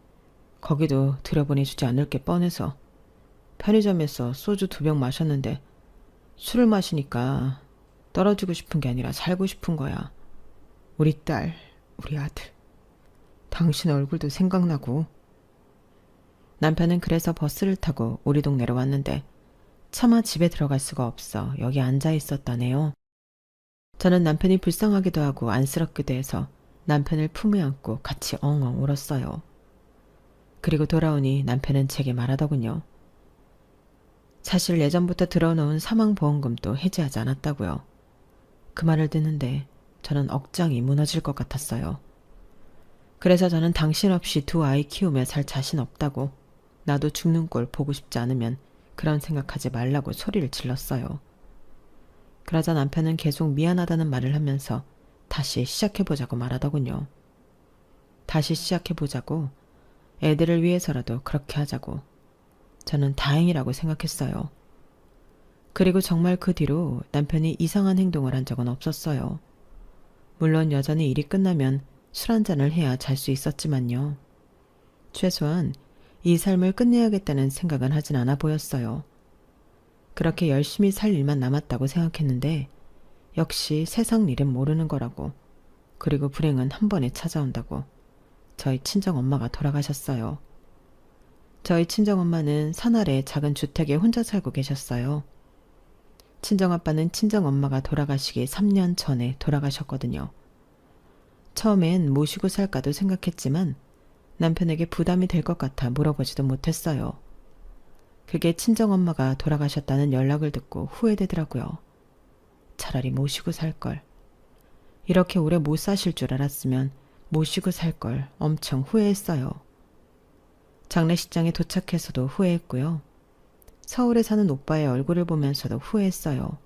거기도 들여보내주지 않을 게 뻔해서 편의점에서 소주 2병 마셨는데 술을 마시니까 떨어지고 싶은 게 아니라 살고 싶은 거야. 우리 딸, 우리 아들. 당신 얼굴도 생각나고. 남편은 그래서 버스를 타고 우리 동네로 왔는데 차마 집에 들어갈 수가 없어 여기 앉아 있었다네요. 저는 남편이 불쌍하기도 하고 안쓰럽기도 해서 남편을 품에 안고 같이 엉엉 울었어요. 그리고 돌아오니 남편은 제게 말하더군요. 사실 예전부터 들어놓은 사망보험금도 해지하지 않았다고요. 그 말을 듣는데 저는 억장이 무너질 것 같았어요. 그래서 저는 당신 없이 2 아이 키우며 살 자신 없다고, 나도 죽는 꼴 보고 싶지 않으면 그런 생각하지 말라고 소리를 질렀어요. 그러자 남편은 계속 미안하다는 말을 하면서 다시 시작해보자고 말하더군요. 다시 시작해보자고, 애들을 위해서라도 그렇게 하자고. 저는 다행이라고 생각했어요. 그리고 정말 그 뒤로 남편이 이상한 행동을 한 적은 없었어요. 물론 여전히 일이 끝나면 술 한잔을 해야 잘 수 있었지만요. 최소한 이 삶을 끝내야겠다는 생각은 하진 않아 보였어요. 그렇게 열심히 살 일만 남았다고 생각했는데 역시 세상 일은 모르는 거라고, 그리고 불행은 한 번에 찾아온다고 저희 친정엄마가 돌아가셨어요. 저희 친정엄마는 산 아래 작은 주택에 혼자 살고 계셨어요. 친정아빠는 친정엄마가 돌아가시기 3년 전에 돌아가셨거든요. 처음엔 모시고 살까도 생각했지만 남편에게 부담이 될 것 같아 물어보지도 못했어요. 그게 친정엄마가 돌아가셨다는 연락을 듣고 후회되더라고요. 차라리 모시고 살걸. 이렇게 오래 못 사실 줄 알았으면 모시고 살걸 엄청 후회했어요. 장례식장에 도착해서도 후회했고요. 서울에 사는 오빠의 얼굴을 보면서도 후회했어요.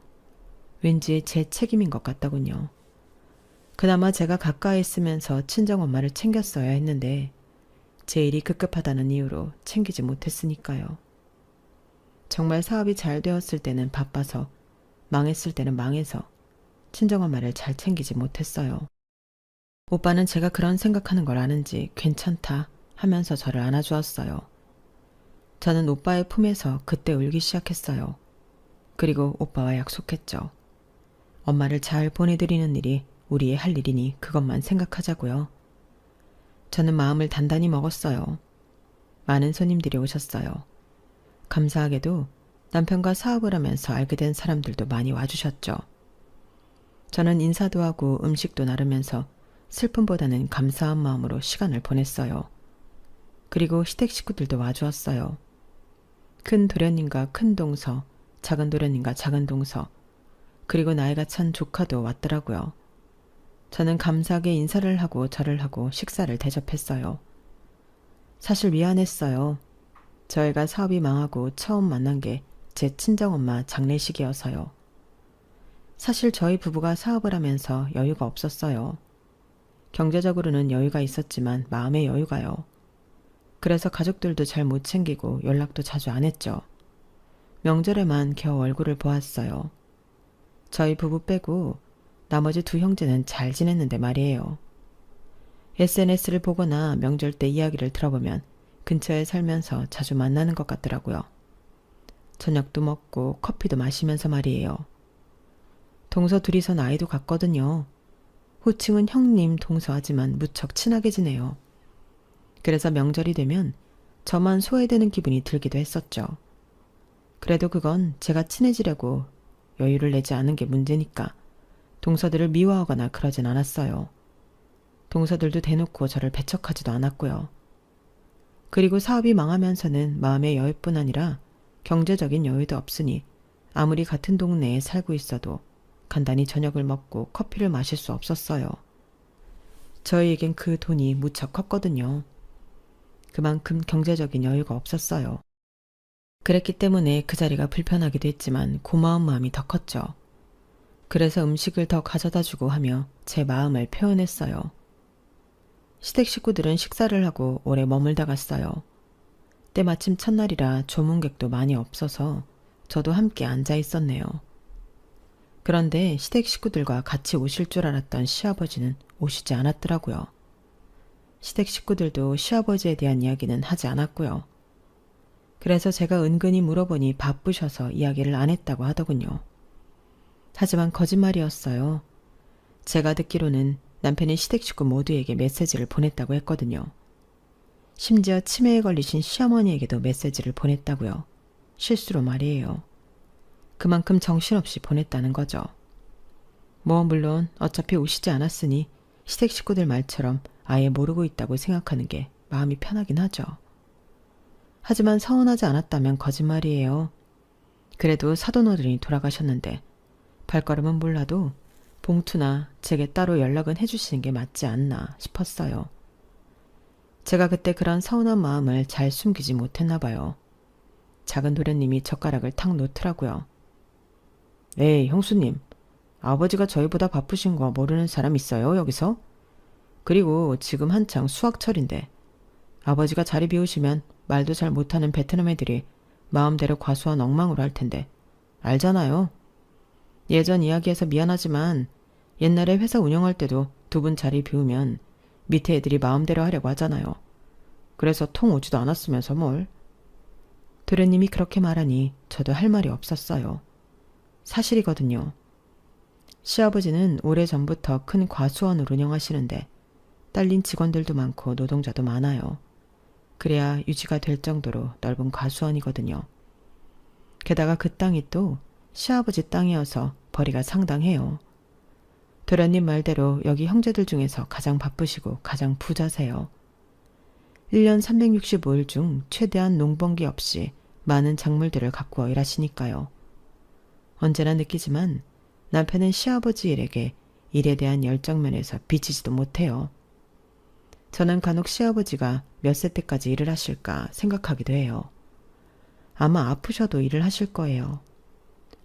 왠지 제 책임인 것 같더군요. 그나마 제가 가까이 있으면서 친정엄마를 챙겼어야 했는데 제 일이 급급하다는 이유로 챙기지 못했으니까요. 정말 사업이 잘 되었을 때는 바빠서, 망했을 때는 망해서 친정엄마를 잘 챙기지 못했어요. 오빠는 제가 그런 생각하는 걸 아는지 괜찮다 하면서 저를 안아주었어요. 저는 오빠의 품에서 그때 울기 시작했어요. 그리고 오빠와 약속했죠. 엄마를 잘 보내드리는 일이 우리의 할 일이니 그것만 생각하자고요. 저는 마음을 단단히 먹었어요. 많은 손님들이 오셨어요. 감사하게도 남편과 사업을 하면서 알게 된 사람들도 많이 와주셨죠. 저는 인사도 하고 음식도 나르면서 슬픔보다는 감사한 마음으로 시간을 보냈어요. 그리고 시댁 식구들도 와주었어요. 큰 도련님과 큰 동서, 작은 도련님과 작은 동서, 그리고 나이가 찬 조카도 왔더라고요. 저는 감사하게 인사를 하고 절을 하고 식사를 대접했어요. 사실 미안했어요. 저희가 사업이 망하고 처음 만난 게 제 친정엄마 장례식이어서요. 사실 저희 부부가 사업을 하면서 여유가 없었어요. 경제적으로는 여유가 있었지만 마음의 여유가요. 그래서 가족들도 잘 못 챙기고 연락도 자주 안 했죠. 명절에만 겨우 얼굴을 보았어요. 저희 부부 빼고 나머지 두 형제는 잘 지냈는데 말이에요. SNS를 보거나 명절 때 이야기를 들어보면 근처에 살면서 자주 만나는 것 같더라고요. 저녁도 먹고 커피도 마시면서 말이에요. 동서 둘이서 나이도 같거든요. 호칭은 형님, 동서하지만 무척 친하게 지내요. 그래서 명절이 되면 저만 소외되는 기분이 들기도 했었죠. 그래도 그건 제가 친해지려고 여유를 내지 않은 게 문제니까 동서들을 미워하거나 그러진 않았어요. 동서들도 대놓고 저를 배척하지도 않았고요. 그리고 사업이 망하면서는 마음의 여유뿐 아니라 경제적인 여유도 없으니 아무리 같은 동네에 살고 있어도 간단히 저녁을 먹고 커피를 마실 수 없었어요. 저희에겐 그 돈이 무척 컸거든요. 그만큼 경제적인 여유가 없었어요. 그랬기 때문에 그 자리가 불편하기도 했지만 고마운 마음이 더 컸죠. 그래서 음식을 더 가져다주고 하며 제 마음을 표현했어요. 시댁 식구들은 식사를 하고 오래 머물다 갔어요. 때마침 첫날이라 조문객도 많이 없어서 저도 함께 앉아 있었네요. 그런데 시댁 식구들과 같이 오실 줄 알았던 시아버지는 오시지 않았더라고요. 시댁 식구들도 시아버지에 대한 이야기는 하지 않았고요. 그래서 제가 은근히 물어보니 바쁘셔서 이야기를 안 했다고 하더군요. 하지만 거짓말이었어요. 제가 듣기로는 남편이 시댁 식구 모두에게 메시지를 보냈다고 했거든요. 심지어 치매에 걸리신 시어머니에게도 메시지를 보냈다고요. 실수로 말이에요. 그만큼 정신없이 보냈다는 거죠. 물론 어차피 오시지 않았으니 시댁 식구들 말처럼 아예 모르고 있다고 생각하는 게 마음이 편하긴 하죠. 하지만 서운하지 않았다면 거짓말이에요. 그래도 사돈어른이 돌아가셨는데 발걸음은 몰라도 봉투나 제게 따로 연락은 해주시는 게 맞지 않나 싶었어요. 제가 그때 그런 서운한 마음을 잘 숨기지 못했나 봐요. 작은 도련님이 젓가락을 탁 놓더라고요. 에이, 형수님. 아버지가 저희보다 바쁘신 거 모르는 사람 있어요, 여기서? 그리고 지금 한창 수학철인데 아버지가 자리 비우시면 말도 잘 못하는 베트남 애들이 마음대로 과수원 엉망으로 할 텐데 알잖아요. 예전 이야기해서 미안하지만 옛날에 회사 운영할 때도 두 분 자리 비우면 밑에 애들이 마음대로 하려고 하잖아요. 그래서 통 오지도 않았으면서 뭘. 도련님이 그렇게 말하니 저도 할 말이 없었어요. 사실이거든요. 시아버지는 오래전부터 큰 과수원을 운영하시는데 딸린 직원들도 많고 노동자도 많아요. 그래야 유지가 될 정도로 넓은 과수원이거든요. 게다가 그 땅이 또 시아버지 땅이어서 벌이가 상당해요. 도련님 말대로 여기 형제들 중에서 가장 바쁘시고 가장 부자세요. 1년 365일 중 최대한 농번기 없이 많은 작물들을 가꾸어 일하시니까요. 언제나 느끼지만 남편은 시아버지 일에게 일에 대한 열정면에서 비치지도 못해요. 저는 간혹 시아버지가 몇 세 때까지 일을 하실까 생각하기도 해요. 아마 아프셔도 일을 하실 거예요.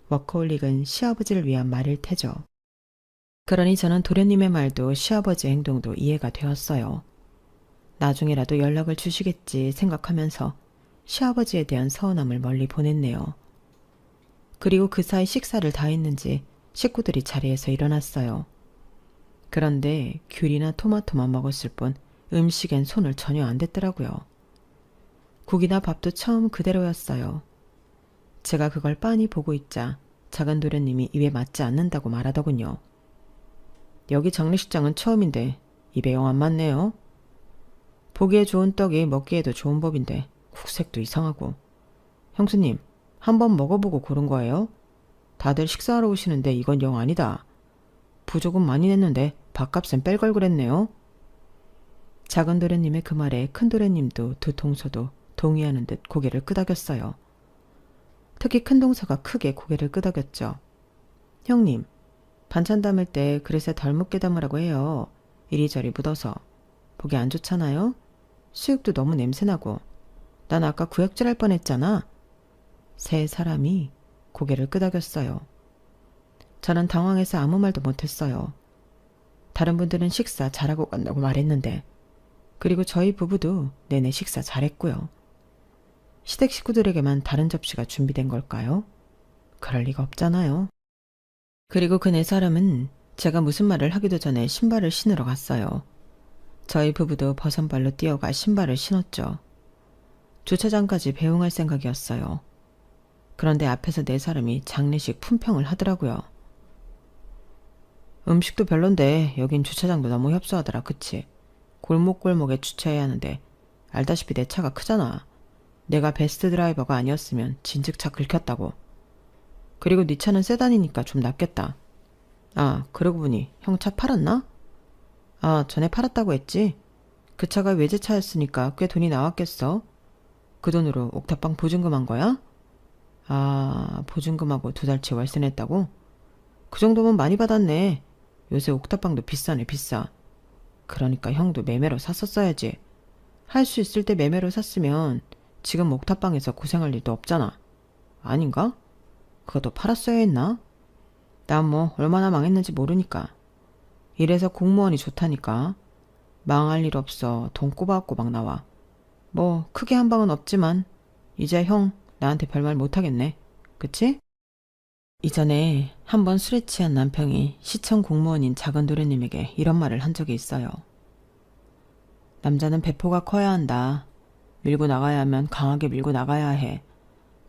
워커홀릭은 시아버지를 위한 말일 테죠. 그러니 저는 도련님의 말도 시아버지의 행동도 이해가 되었어요. 나중에라도 연락을 주시겠지 생각하면서 시아버지에 대한 서운함을 멀리 보냈네요. 그리고 그 사이 식사를 다 했는지 식구들이 자리에서 일어났어요. 그런데 귤이나 토마토만 먹었을 뿐 음식엔 손을 전혀 안 댔더라고요. 국이나 밥도 처음 그대로였어요. 제가 그걸 빤히 보고 있자 작은 도련님이 입에 맞지 않는다고 말하더군요. 여기 장례식장은 처음인데 입에 영 안 맞네요. 보기에 좋은 떡이 먹기에도 좋은 법인데 국색도 이상하고. 형수님, 한번 먹어보고 고른 거예요? 다들 식사하러 오시는데 이건 영 아니다. 부조금 많이 냈는데 밥값은 뺄 걸 그랬네요. 작은 도련님의 그 말에 큰 도련님도 두 동서도 동의하는 듯 고개를 끄덕였어요. 특히 큰 동서가 크게 고개를 끄덕였죠. 형님, 반찬 담을 때 그릇에 덜 묻게 담으라고 해요. 이리저리 묻어서. 보기 안 좋잖아요? 수육도 너무 냄새나고. 난 아까 구역질 할 뻔했잖아. 세 사람이 고개를 끄덕였어요. 저는 당황해서 아무 말도 못했어요. 다른 분들은 식사 잘하고 간다고 말했는데, 그리고 저희 부부도 내내 식사 잘했고요. 시댁 식구들에게만 다른 접시가 준비된 걸까요? 그럴 리가 없잖아요. 그리고 그 네 사람은 제가 무슨 말을 하기도 전에 신발을 신으러 갔어요. 저희 부부도 버선발로 뛰어가 신발을 신었죠. 주차장까지 배웅할 생각이었어요. 그런데 앞에서 네 사람이 장례식 품평을 하더라고요. 음식도 별론데 여긴 주차장도 너무 협소하더라, 그치? 골목골목에 주차해야 하는데 알다시피 내 차가 크잖아. 내가 베스트 드라이버가 아니었으면 진즉 차 긁혔다고. 그리고 네 차는 세단이니까 좀 낫겠다. 아, 그러고 보니 형 차 팔았나? 아, 전에 팔았다고 했지? 그 차가 외제차였으니까 꽤 돈이 나왔겠어. 그 돈으로 옥탑방 보증금 한 거야? 아, 보증금하고 2달치 월세 냈다고? 그 정도면 많이 받았네. 요새 옥탑방도 비싸네, 비싸. 그러니까 형도 매매로 샀었어야지. 할 수 있을 때 매매로 샀으면 지금 옥탑방에서 고생할 일도 없잖아. 아닌가? 그것도 팔았어야 했나? 난 뭐 얼마나 망했는지 모르니까. 이래서 공무원이 좋다니까. 망할 일 없어. 돈 꼬박꼬박 나와. 뭐 크게 한 방은 없지만 이제 형 나한테 별말 못하겠네. 그치? 이전에 한번 술에 취한 남편이 시청 공무원인 작은 도련님에게 이런 말을 한 적이 있어요. 남자는 배포가 커야 한다. 밀고 나가야 하면 강하게 밀고 나가야 해.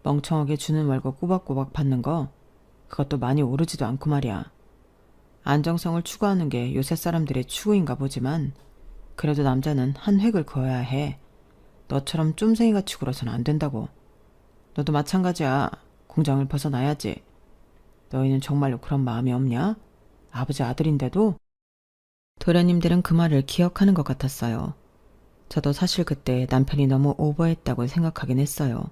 멍청하게 주는 월급 꼬박꼬박 받는 거 그것도 많이 오르지도 않고 말이야. 안정성을 추구하는 게 요새 사람들의 추구인가 보지만 그래도 남자는 한 획을 그어야 해. 너처럼 쫌생이같이 굴어서는 안 된다고. 너도 마찬가지야. 공장을 벗어나야지. 너희는 정말로 그런 마음이 없냐? 아버지 아들인데도? 도련님들은 그 말을 기억하는 것 같았어요. 저도 사실 그때 남편이 너무 오버했다고 생각하긴 했어요.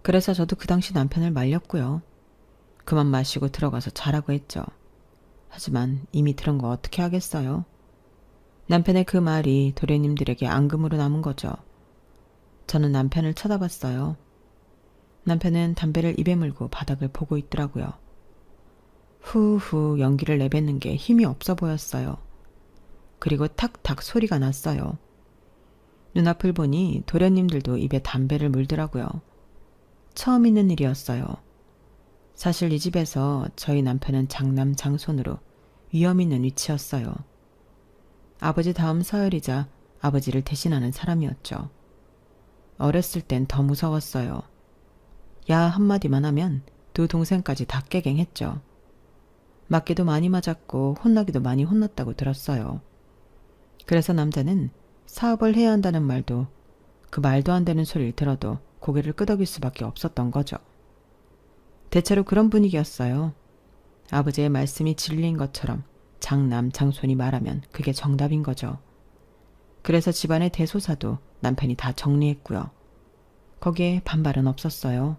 그래서 저도 그 당시 남편을 말렸고요. 그만 마시고 들어가서 자라고 했죠. 하지만 이미 들은 거 어떻게 하겠어요? 남편의 그 말이 도련님들에게 앙금으로 남은 거죠. 저는 남편을 쳐다봤어요. 남편은 담배를 입에 물고 바닥을 보고 있더라고요. 후후 연기를 내뱉는 게 힘이 없어 보였어요. 그리고 탁탁 소리가 났어요. 눈앞을 보니 도련님들도 입에 담배를 물더라고요. 처음 있는 일이었어요. 사실 이 집에서 저희 남편은 장남 장손으로 위험 있는 위치였어요. 아버지 다음 서열이자 아버지를 대신하는 사람이었죠. 어렸을 땐 더 무서웠어요. 야 한마디만 하면 두 동생까지 다 깨갱했죠. 맞기도 많이 맞았고 혼나기도 많이 혼났다고 들었어요. 그래서 남자는 사업을 해야 한다는 말도 그 말도 안 되는 소리를 들어도 고개를 끄덕일 수밖에 없었던 거죠. 대체로 그런 분위기였어요. 아버지의 말씀이 진리인 것처럼 장남 장손이 말하면 그게 정답인 거죠. 그래서 집안의 대소사도 남편이 다 정리했고요. 거기에 반발은 없었어요.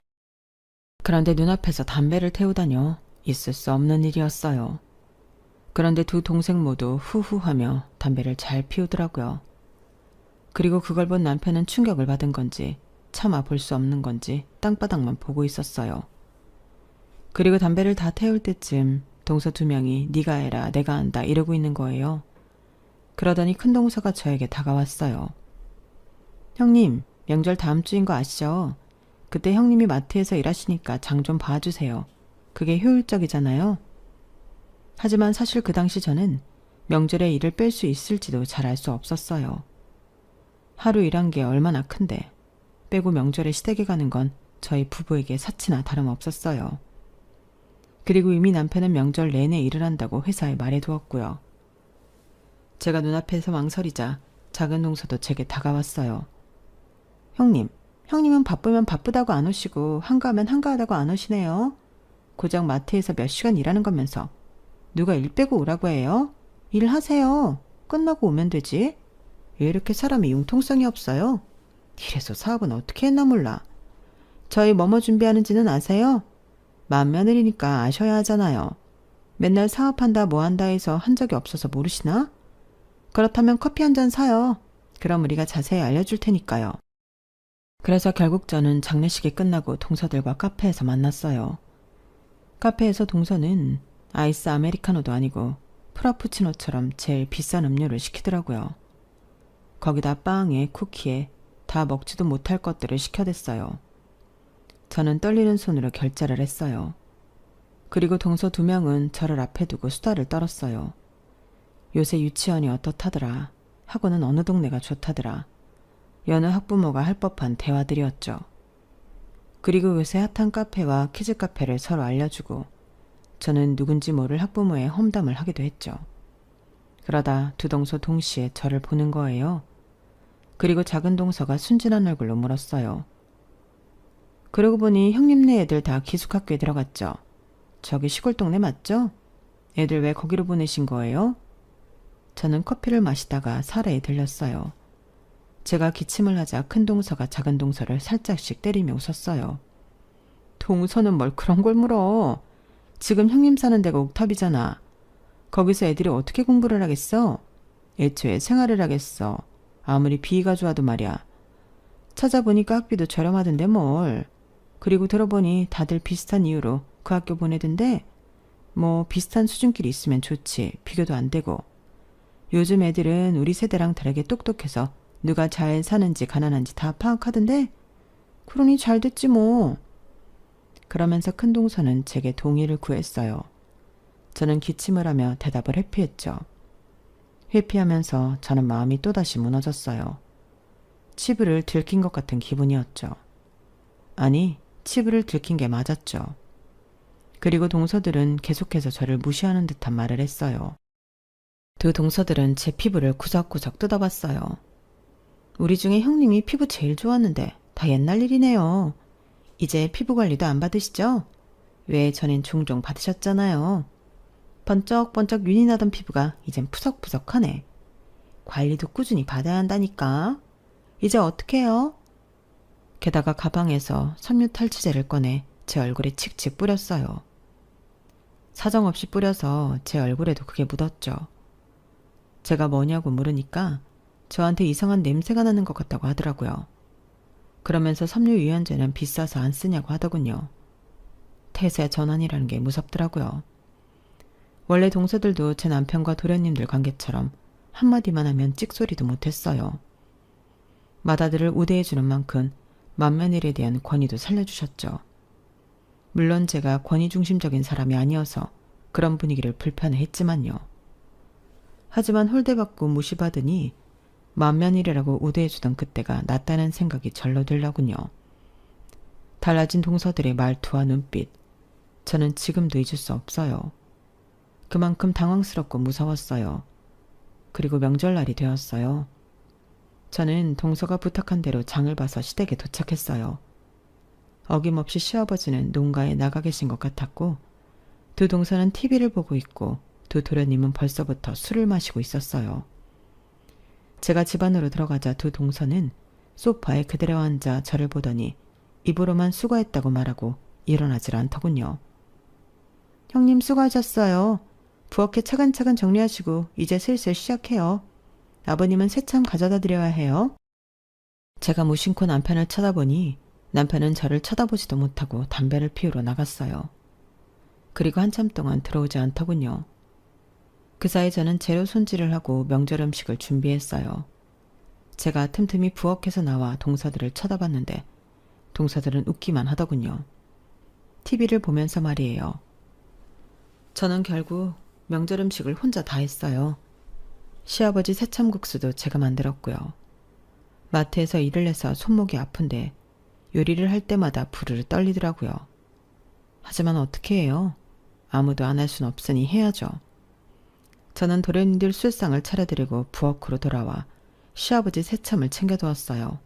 그런데 눈앞에서 담배를 태우다뇨. 있을 수 없는 일이었어요. 그런데 두 동생 모두 후후하며 담배를 잘 피우더라고요. 그리고 그걸 본 남편은 충격을 받은 건지 차마 볼 수 없는 건지 땅바닥만 보고 있었어요. 그리고 담배를 다 태울 때쯤 동서 두 명이 네가 해라 내가 한다 이러고 있는 거예요. 그러더니 큰 동서가 저에게 다가왔어요. 형님, 명절 다음 주인 거 아시죠? 그때 형님이 마트에서 일하시니까 장 좀 봐주세요. 그게 효율적이잖아요. 하지만 사실 그 당시 저는 명절에 일을 뺄 수 있을지도 잘 알 수 없었어요. 하루 일한 게 얼마나 큰데 빼고 명절에 시댁에 가는 건 저희 부부에게 사치나 다름없었어요. 그리고 이미 남편은 명절 내내 일을 한다고 회사에 말해두었고요. 제가 눈앞에서 망설이자 작은 동서도 제게 다가왔어요. 형님은 바쁘면 바쁘다고 안 오시고 한가하면 한가하다고 안 오시네요. 고작 마트에서 몇 시간 일하는 거면서 누가 일 빼고 오라고 해요? 일하세요. 끝나고 오면 되지. 왜 이렇게 사람이 융통성이 없어요? 이래서 사업은 어떻게 했나 몰라. 저희 뭐뭐 준비하는지는 아세요? 맏며느리니까 아셔야 하잖아요. 맨날 사업한다 뭐한다 해서 한 적이 없어서 모르시나? 그렇다면 커피 한 잔 사요. 그럼 우리가 자세히 알려줄 테니까요. 그래서 결국 저는 장례식이 끝나고 동서들과 카페에서 만났어요. 카페에서 동서는 아이스 아메리카노도 아니고 프라푸치노처럼 제일 비싼 음료를 시키더라고요. 거기다 빵에 쿠키에 다 먹지도 못할 것들을 시켜댔어요. 저는 떨리는 손으로 결제를 했어요. 그리고 동서 2명은 저를 앞에 두고 수다를 떨었어요. 요새 유치원이 어떻다더라. 학원은 어느 동네가 좋다더라. 여느 학부모가 할 법한 대화들이었죠. 그리고 요새 핫한 카페와 키즈 카페를 서로 알려주고 저는 누군지 모를 학부모의 험담을 하기도 했죠. 그러다 두 동서 동시에 저를 보는 거예요. 그리고 작은 동서가 순진한 얼굴로 물었어요. 그러고 보니 형님네 애들 다 기숙학교에 들어갔죠? 저기 시골 동네 맞죠? 애들 왜 거기로 보내신 거예요? 저는 커피를 마시다가 사례에 들렸어요. 제가 기침을 하자 큰 동서가 작은 동서를 살짝씩 때리며 웃었어요. 동서는 뭘 그런 걸 물어. 지금 형님 사는 데가 옥탑이잖아. 거기서 애들이 어떻게 공부를 하겠어? 애초에 생활을 하겠어. 아무리 비위가 좋아도 말이야. 찾아보니까 학비도 저렴하던데 뭘. 그리고 들어보니 다들 비슷한 이유로 그 학교 보내던데 뭐 비슷한 수준끼리 있으면 좋지. 비교도 안 되고. 요즘 애들은 우리 세대랑 다르게 똑똑해서 누가 잘 사는지 가난한지 다 파악하던데 그러니 잘 됐지 뭐. 그러면서 큰 동서는 제게 동의를 구했어요. 저는 기침을 하며 대답을 회피했죠. 회피하면서 저는 마음이 또다시 무너졌어요. 치부를 들킨 것 같은 기분이었죠. 아니, 치부를 들킨 게 맞았죠. 그리고 동서들은 계속해서 저를 무시하는 듯한 말을 했어요. 두 동서들은 제 피부를 구석구석 뜯어봤어요. 우리 중에 형님이 피부 제일 좋았는데 다 옛날 일이네요. 이제 피부 관리도 안 받으시죠? 왜 전엔 종종 받으셨잖아요. 번쩍번쩍 윤이 나던 피부가 이젠 푸석푸석하네. 관리도 꾸준히 받아야 한다니까. 이제 어떻게 해요? 게다가 가방에서 섬유 탈취제를 꺼내 제 얼굴에 칙칙 뿌렸어요. 사정없이 뿌려서 제 얼굴에도 그게 묻었죠. 제가 뭐냐고 물으니까 저한테 이상한 냄새가 나는 것 같다고 하더라고요. 그러면서 섬유유연제는 비싸서 안 쓰냐고 하더군요. 태세 전환이라는 게 무섭더라고요. 원래 동서들도 제 남편과 도련님들 관계처럼 한마디만 하면 찍소리도 못했어요. 맏아들을 우대해주는 만큼 맏며느리에 대한 권위도 살려주셨죠. 물론 제가 권위 중심적인 사람이 아니어서 그런 분위기를 불편해했지만요. 하지만 홀대받고 무시받으니 맏며느리라고 우대해주던 그때가 낫다는 생각이 절로 들더군요. 달라진 동서들의 말투와 눈빛, 저는 지금도 잊을 수 없어요. 그만큼 당황스럽고 무서웠어요. 그리고 명절날이 되었어요. 저는 동서가 부탁한 대로 장을 봐서 시댁에 도착했어요. 어김없이 시아버지는 농가에 나가 계신 것 같았고 두 동서는 TV를 보고 있고 두 도련님은 벌써부터 술을 마시고 있었어요. 제가 집 안으로 들어가자 두 동서는 소파에 그대로 앉아 저를 보더니 입으로만 수고했다고 말하고 일어나질 않더군요. 형님 수고하셨어요. 부엌에 차근차근 정리하시고 이제 슬슬 시작해요. 아버님은 새참 가져다 드려야 해요. 제가 무심코 남편을 쳐다보니 남편은 저를 쳐다보지도 못하고 담배를 피우러 나갔어요. 그리고 한참 동안 들어오지 않더군요. 그 사이 저는 재료 손질을 하고 명절 음식을 준비했어요. 제가 틈틈이 부엌에서 나와 동서들을 쳐다봤는데 동서들은 웃기만 하더군요. TV를 보면서 말이에요. 저는 결국 명절 음식을 혼자 다 했어요. 시아버지 새참국수도 제가 만들었고요. 마트에서 일을 해서 손목이 아픈데 요리를 할 때마다 부르르 떨리더라고요. 하지만 어떻게 해요? 아무도 안 할 순 없으니 해야죠. 저는 도련님들 술상을 차려드리고 부엌으로 돌아와 시아버지 새참을 챙겨두었어요.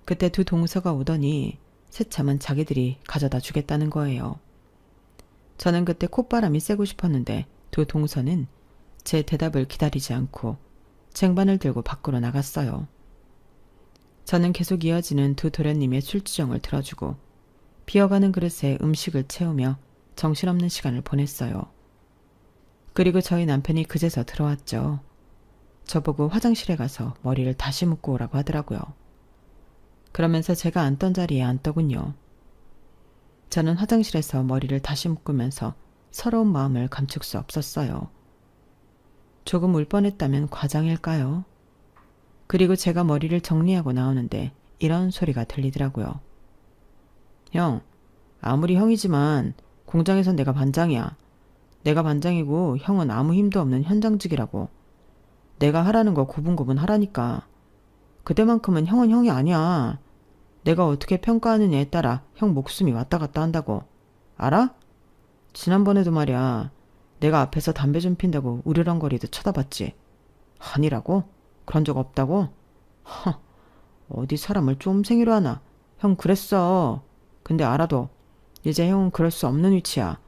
그때 두 동서가 오더니 새참은 자기들이 가져다 주겠다는 거예요. 저는 그때 콧바람이 쐬고 싶었는데 두 동서는 제 대답을 기다리지 않고 쟁반을 들고 밖으로 나갔어요. 저는 계속 이어지는 두 도련님의 술주정을 들어주고 비어가는 그릇에 음식을 채우며 정신없는 시간을 보냈어요. 그리고 저희 남편이 그제서 들어왔죠. 저보고 화장실에 가서 머리를 다시 묶고 오라고 하더라고요. 그러면서 제가 앉던 자리에 앉더군요. 저는 화장실에서 머리를 다시 묶으면서 서러운 마음을 감출 수 없었어요. 조금 울 뻔했다면 과장일까요? 그리고 제가 머리를 정리하고 나오는데 이런 소리가 들리더라고요. 형, 아무리 형이지만 공장에선 내가 반장이야. 내가 반장이고 형은 아무 힘도 없는 현장직이라고. 내가 하라는 거 고분고분 하라니까. 그때만큼은 형은 형이 아니야. 내가 어떻게 평가하느냐에 따라 형 목숨이 왔다 갔다 한다고. 알아? 지난번에도 말이야. 내가 앞에서 담배 좀 핀다고 우르렁거리듯 쳐다봤지. 아니라고? 그런 적 없다고? 허, 어디 사람을 쫌생이로 하나. 형 그랬어. 근데 알아도 이제 형은 그럴 수 없는 위치야.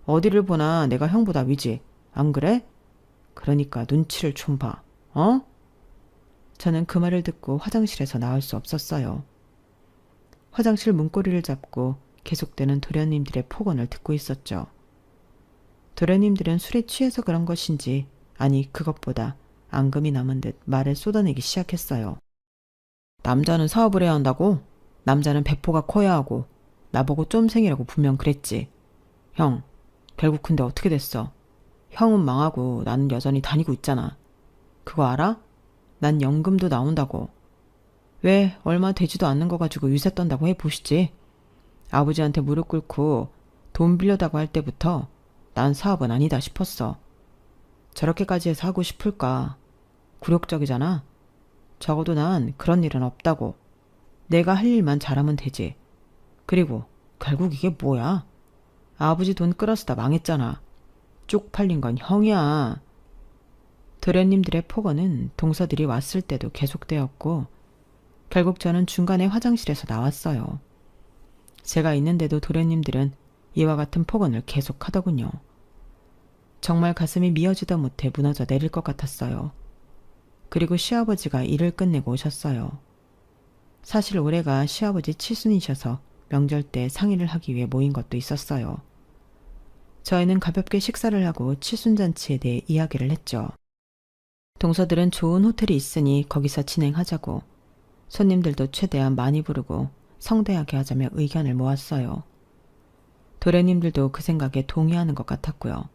어디를 보나 내가 형보다 위지. 안 그래? 그러니까 눈치를 좀 봐. 어? 저는 그 말을 듣고 화장실에서 나올 수 없었어요. 화장실 문고리를 잡고 계속되는 도련님들의 폭언을 듣고 있었죠. 도련님들은 술에 취해서 그런 것인지 아니 그것보다 앙금이 남은 듯 말을 쏟아내기 시작했어요. 남자는 사업을 해야 한다고? 남자는 배포가 커야 하고 나보고 쫌생이라고 분명 그랬지. 형, 결국 근데 어떻게 됐어? 형은 망하고 나는 여전히 다니고 있잖아. 그거 알아? 난 연금도 나온다고. 왜 얼마 되지도 않는 거 가지고 유세 떤다고 해보시지. 아버지한테 무릎 꿇고 돈 빌려다고 할 때부터 난 사업은 아니다 싶었어. 저렇게까지 해서 하고 싶을까? 굴욕적이잖아. 적어도 난 그런 일은 없다고. 내가 할 일만 잘하면 되지. 그리고 결국 이게 뭐야? 아버지 돈 끌어쓰다 망했잖아. 쪽팔린 건 형이야. 도련님들의 폭언은 동서들이 왔을 때도 계속되었고 결국 저는 중간에 화장실에서 나왔어요. 제가 있는데도 도련님들은 이와 같은 폭언을 계속하더군요. 정말 가슴이 미어지다 못해 무너져 내릴 것 같았어요. 그리고 시아버지가 일을 끝내고 오셨어요. 사실 올해가 시아버지 칠순이셔서 명절 때 상의를 하기 위해 모인 것도 있었어요. 저희는 가볍게 식사를 하고 칠순잔치에 대해 이야기를 했죠. 동서들은 좋은 호텔이 있으니 거기서 진행하자고 손님들도 최대한 많이 부르고 성대하게 하자며 의견을 모았어요. 도련님들도 그 생각에 동의하는 것 같았고요.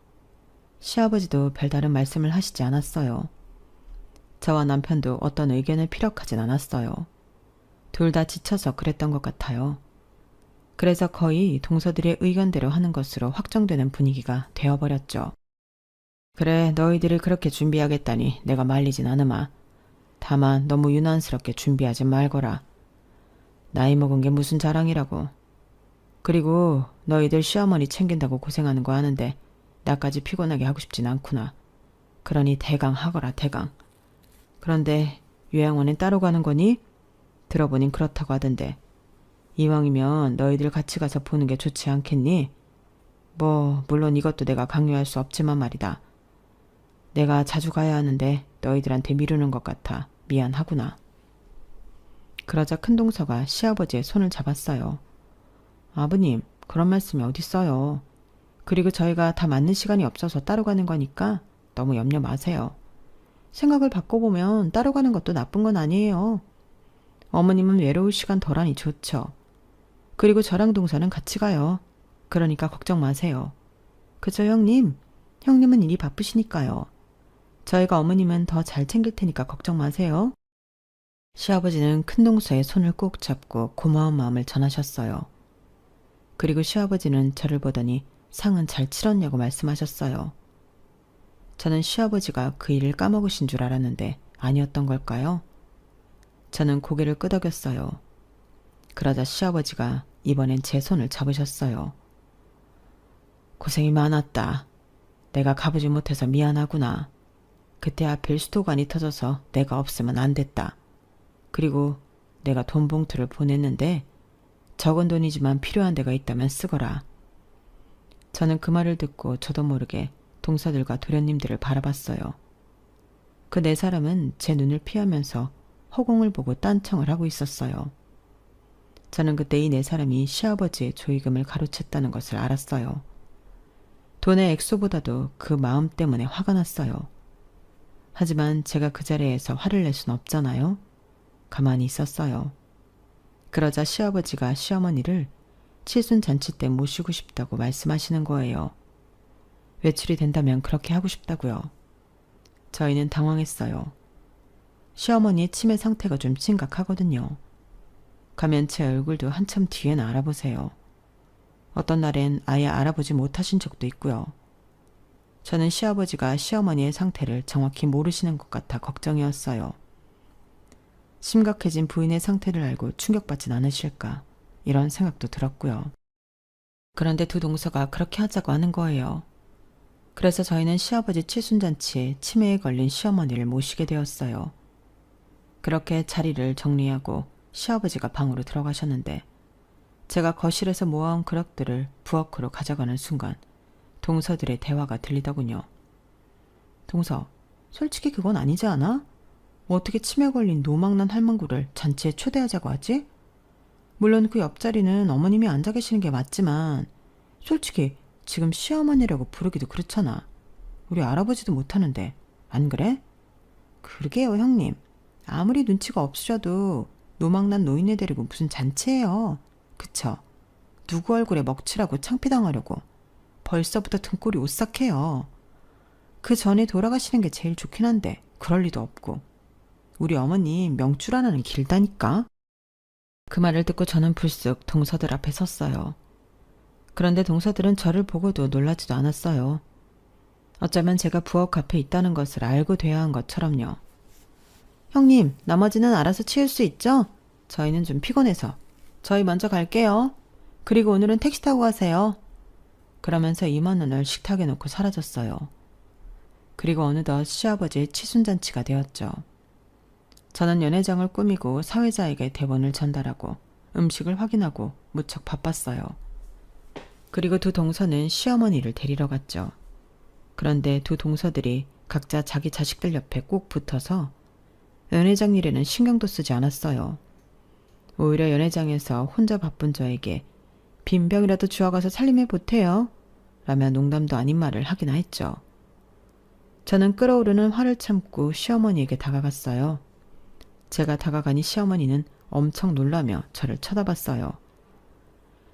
시아버지도 별다른 말씀을 하시지 않았어요. 저와 남편도 어떤 의견을 피력하진 않았어요. 둘 다 지쳐서 그랬던 것 같아요. 그래서 거의 동서들의 의견대로 하는 것으로 확정되는 분위기가 되어버렸죠. 그래, 너희들이 그렇게 준비하겠다니 내가 말리진 않으마. 다만 너무 유난스럽게 준비하지 말거라. 나이 먹은 게 무슨 자랑이라고. 그리고 너희들 시어머니 챙긴다고 고생하는 거 아는데 나까지 피곤하게 하고 싶진 않구나. 그러니 대강 하거라 대강. 그런데 요양원엔 따로 가는 거니? 들어보닌 그렇다고 하던데. 이왕이면 너희들 같이 가서 보는 게 좋지 않겠니? 뭐 물론 이것도 내가 강요할 수 없지만 말이다. 내가 자주 가야 하는데 너희들한테 미루는 것 같아 미안하구나. 그러자 큰동서가 시아버지의 손을 잡았어요. 아버님, 그런 말씀이 어딨어요. 그리고 저희가 다 맞는 시간이 없어서 따로 가는 거니까 너무 염려 마세요. 생각을 바꿔보면 따로 가는 것도 나쁜 건 아니에요. 어머님은 외로울 시간 덜하니 좋죠. 그리고 저랑 동서는 같이 가요. 그러니까 걱정 마세요. 그죠 형님? 형님은 일이 바쁘시니까요. 저희가 어머님은 더 잘 챙길 테니까 걱정 마세요. 시아버지는 큰동서의 손을 꼭 잡고 고마운 마음을 전하셨어요. 그리고 시아버지는 저를 보더니 상은 잘 치렀냐고 말씀하셨어요. 저는 시아버지가 그 일을 까먹으신 줄 알았는데 아니었던 걸까요? 저는 고개를 끄덕였어요. 그러자 시아버지가 이번엔 제 손을 잡으셨어요. 고생이 많았다. 내가 가보지 못해서 미안하구나. 그때 하필 수도관이 터져서 내가 없으면 안 됐다. 그리고 내가 돈 봉투를 보냈는데 적은 돈이지만 필요한 데가 있다면 쓰거라. 저는 그 말을 듣고 저도 모르게 동서들과 도련님들을 바라봤어요. 그 네 사람은 제 눈을 피하면서 허공을 보고 딴청을 하고 있었어요. 저는 그때 이 네 사람이 시아버지의 조의금을 가로챘다는 것을 알았어요. 돈의 액수보다도 그 마음 때문에 화가 났어요. 하지만 제가 그 자리에서 화를 낼 순 없잖아요. 가만히 있었어요. 그러자 시아버지가 시어머니를 칠순잔치 때 모시고 싶다고 말씀하시는 거예요. 외출이 된다면 그렇게 하고 싶다고요. 저희는 당황했어요. 시어머니의 치매 상태가 좀 심각하거든요. 가면 제 얼굴도 한참 뒤에는 알아보세요. 어떤 날엔 아예 알아보지 못하신 적도 있고요. 저는 시아버지가 시어머니의 상태를 정확히 모르시는 것 같아 걱정이었어요. 심각해진 부인의 상태를 알고 충격받진 않으실까 이런 생각도 들었고요. 그런데 두 동서가 그렇게 하자고 하는 거예요. 그래서 저희는 시아버지 칠순잔치에 치매에 걸린 시어머니를 모시게 되었어요. 그렇게 자리를 정리하고 시아버지가 방으로 들어가셨는데 제가 거실에서 모아온 그릇들을 부엌으로 가져가는 순간 동서들의 대화가 들리더군요. 동서, 솔직히 그건 아니지 않아? 어떻게 치매 걸린 노망난 할망구를 잔치에 초대하자고 하지? 물론 그 옆자리는 어머님이 앉아 계시는 게 맞지만 솔직히 지금 시어머니라고 부르기도 그렇잖아. 우리 알아보지도 못하는데 안 그래? 그러게요 형님. 아무리 눈치가 없으셔도 노망난 노인네 데리고 무슨 잔치예요. 그쵸? 누구 얼굴에 먹칠하고 창피당하려고 벌써부터 등골이 오싹해요. 그 전에 돌아가시는 게 제일 좋긴 한데 그럴 리도 없고 우리 어머님 명줄 하나는 길다니까. 그 말을 듣고 저는 불쑥 동서들 앞에 섰어요. 그런데 동서들은 저를 보고도 놀라지도 않았어요. 어쩌면 제가 부엌 앞에 있다는 것을 알고 돼야 한 것처럼요. 형님, 나머지는 알아서 치울 수 있죠? 저희는 좀 피곤해서. 저희 먼저 갈게요. 그리고 오늘은 택시 타고 가세요. 그러면서 2만 원을 식탁에 놓고 사라졌어요. 그리고 어느덧 시아버지의 칠순잔치가 되었죠. 저는 연회장을 꾸미고 사회자에게 대본을 전달하고 음식을 확인하고 무척 바빴어요. 그리고 두 동서는 시어머니를 데리러 갔죠. 그런데 두 동서들이 각자 자기 자식들 옆에 꼭 붙어서 연회장 일에는 신경도 쓰지 않았어요. 오히려 연회장에서 혼자 바쁜 저에게 빈병이라도 주워가서 살림해 보태요 라며 농담도 아닌 말을 하기나 했죠. 저는 끓어오르는 화를 참고 시어머니에게 다가갔어요. 제가 다가가니 시어머니는 엄청 놀라며 저를 쳐다봤어요.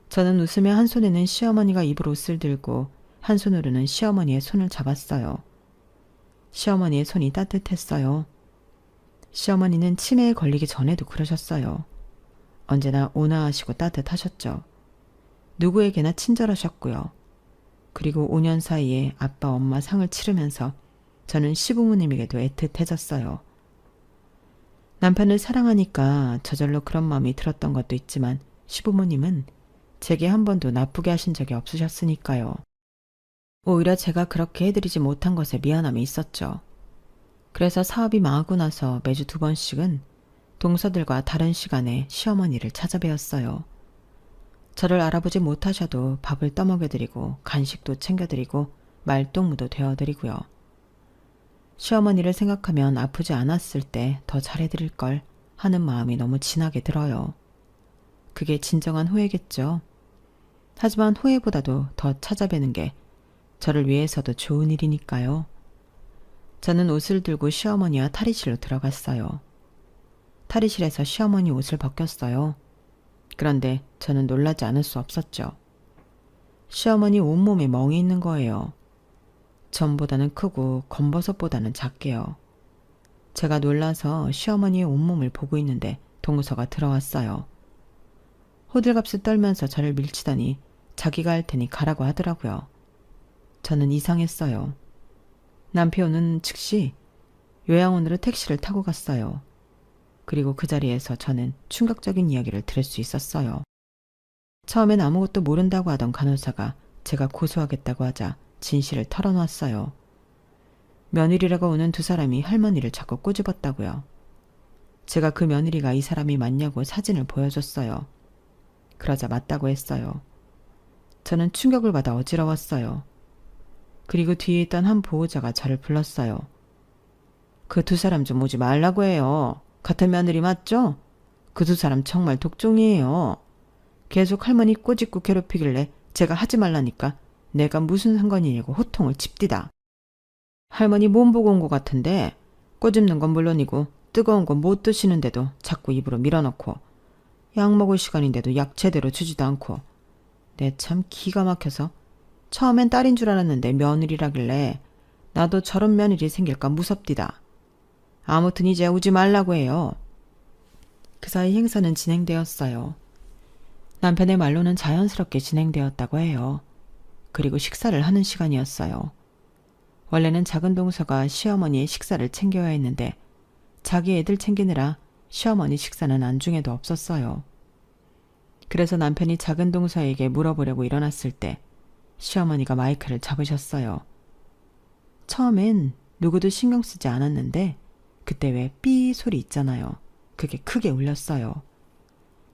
저는 웃으며 한 손에는 시어머니가 입을 옷을 들고 한 손으로는 시어머니의 손을 잡았어요. 시어머니의 손이 따뜻했어요. 시어머니는 치매에 걸리기 전에도 그러셨어요. 언제나 온화하시고 따뜻하셨죠. 누구에게나 친절하셨고요. 그리고 5년 사이에 아빠 엄마 상을 치르면서 저는 시부모님에게도 애틋해졌어요. 남편을 사랑하니까 저절로 그런 마음이 들었던 것도 있지만 시부모님은 제게 한 번도 나쁘게 하신 적이 없으셨으니까요. 오히려 제가 그렇게 해드리지 못한 것에 미안함이 있었죠. 그래서 사업이 망하고 나서 매주 2번씩은 동서들과 다른 시간에 시어머니를 찾아뵈었어요. 저를 알아보지 못하셔도 밥을 떠먹여드리고 간식도 챙겨드리고 말동무도 되어드리고요. 시어머니를 생각하면 아프지 않았을 때 더 잘해드릴 걸 하는 마음이 너무 진하게 들어요. 그게 진정한 후회겠죠. 하지만 후회보다도 더 찾아뵈는 게 저를 위해서도 좋은 일이니까요. 저는 옷을 들고 시어머니와 탈의실로 들어갔어요. 탈의실에서 시어머니 옷을 벗겼어요. 그런데 저는 놀라지 않을 수 없었죠. 시어머니 온몸에 멍이 있는 거예요. 전보다는 크고 검버섯보다는 작게요. 제가 놀라서 시어머니의 온몸을 보고 있는데 동서가 들어왔어요. 호들갑을 떨면서 저를 밀치더니 자기가 할 테니 가라고 하더라고요. 저는 이상했어요. 남편은 즉시 요양원으로 택시를 타고 갔어요. 그리고 그 자리에서 저는 충격적인 이야기를 들을 수 있었어요. 처음엔 아무것도 모른다고 하던 간호사가 제가 고소하겠다고 하자 진실을 털어놨어요. 며느리라고 오는 두 사람이 할머니를 자꾸 꼬집었다고요. 제가 그 며느리가 이 사람이 맞냐고 사진을 보여줬어요. 그러자 맞다고 했어요. 저는 충격을 받아 어지러웠어요. 그리고 뒤에 있던 한 보호자가 저를 불렀어요. 그 두 사람 좀 오지 말라고 해요. 같은 며느리 맞죠? 그 두 사람 정말 독종이에요. 계속 할머니 꼬집고 괴롭히길래 제가 하지 말라니까 내가 무슨 상관이냐고 호통을 칩디다. 할머니 몸 보고 온 것 같은데 꼬집는 건 물론이고 뜨거운 건 못 드시는데도 자꾸 입으로 밀어넣고 약 먹을 시간인데도 약 제대로 주지도 않고 내 참 기가 막혀서 처음엔 딸인 줄 알았는데 며느리라길래 나도 저런 며느리 생길까 무섭디다. 아무튼 이제 오지 말라고 해요. 그 사이 행사는 진행되었어요. 남편의 말로는 자연스럽게 진행되었다고 해요. 그리고 식사를 하는 시간이었어요. 원래는 작은 동서가 시어머니의 식사를 챙겨야 했는데 자기 애들 챙기느라 시어머니 식사는 안중에도 없었어요. 그래서 남편이 작은 동서에게 물어보려고 일어났을 때 시어머니가 마이크를 잡으셨어요. 처음엔 누구도 신경 쓰지 않았는데 그때 왜 삐 소리 있잖아요. 그게 크게 울렸어요.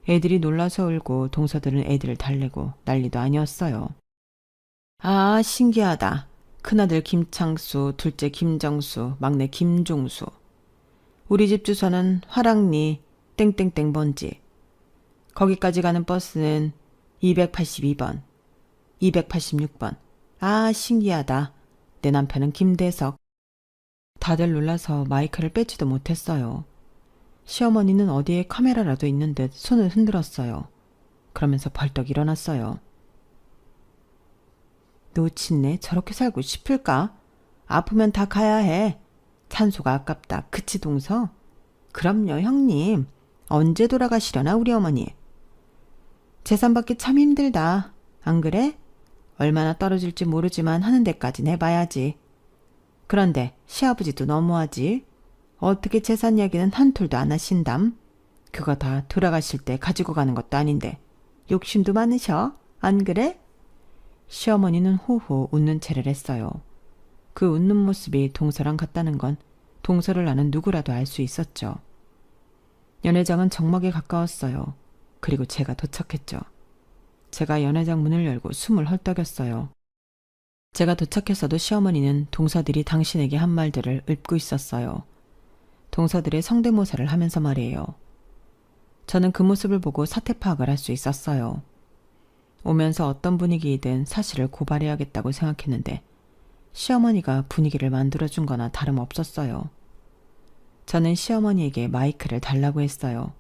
애들이 놀라서 울고 동서들은 애들을 달래고 난리도 아니었어요. 아, 신기하다. 큰아들 김창수, 둘째 김정수, 막내 김종수. 우리 집 주소는 화랑리 땡땡땡 번지. 거기까지 가는 버스는 282번, 286번. 아, 신기하다. 내 남편은 김대석. 다들 놀라서 마이크를 빼지도 못했어요. 시어머니는 어디에 카메라라도 있는 듯 손을 흔들었어요. 그러면서 벌떡 일어났어요. 노친네 저렇게 살고 싶을까? 아프면 다 가야 해. 산소가 아깝다. 그치 동서? 그럼요 형님. 언제 돌아가시려나 우리 어머니. 재산 받기 참 힘들다. 안 그래? 얼마나 떨어질지 모르지만 하는 데까진 해봐야지. 그런데 시아버지도 너무하지. 어떻게 재산 이야기는 한 톨도 안 하신담? 그거 다 돌아가실 때 가지고 가는 것도 아닌데 욕심도 많으셔. 안 그래? 시어머니는 호호 웃는 채를 했어요. 그 웃는 모습이 동서랑 같다는 건 동서를 아는 누구라도 알 수 있었죠. 연회장은 정막에 가까웠어요. 그리고 제가 도착했죠. 제가 연회장 문을 열고 숨을 헐떡였어요. 제가 도착했어도 시어머니는 동서들이 당신에게 한 말들을 읊고 있었어요. 동서들의 성대모사를 하면서 말이에요. 저는 그 모습을 보고 사태 파악을 할 수 있었어요. 오면서 어떤 분위기이든 사실을 고발해야겠다고 생각했는데 시어머니가 분위기를 만들어준 거나 다름없었어요. 저는 시어머니에게 마이크를 달라고 했어요.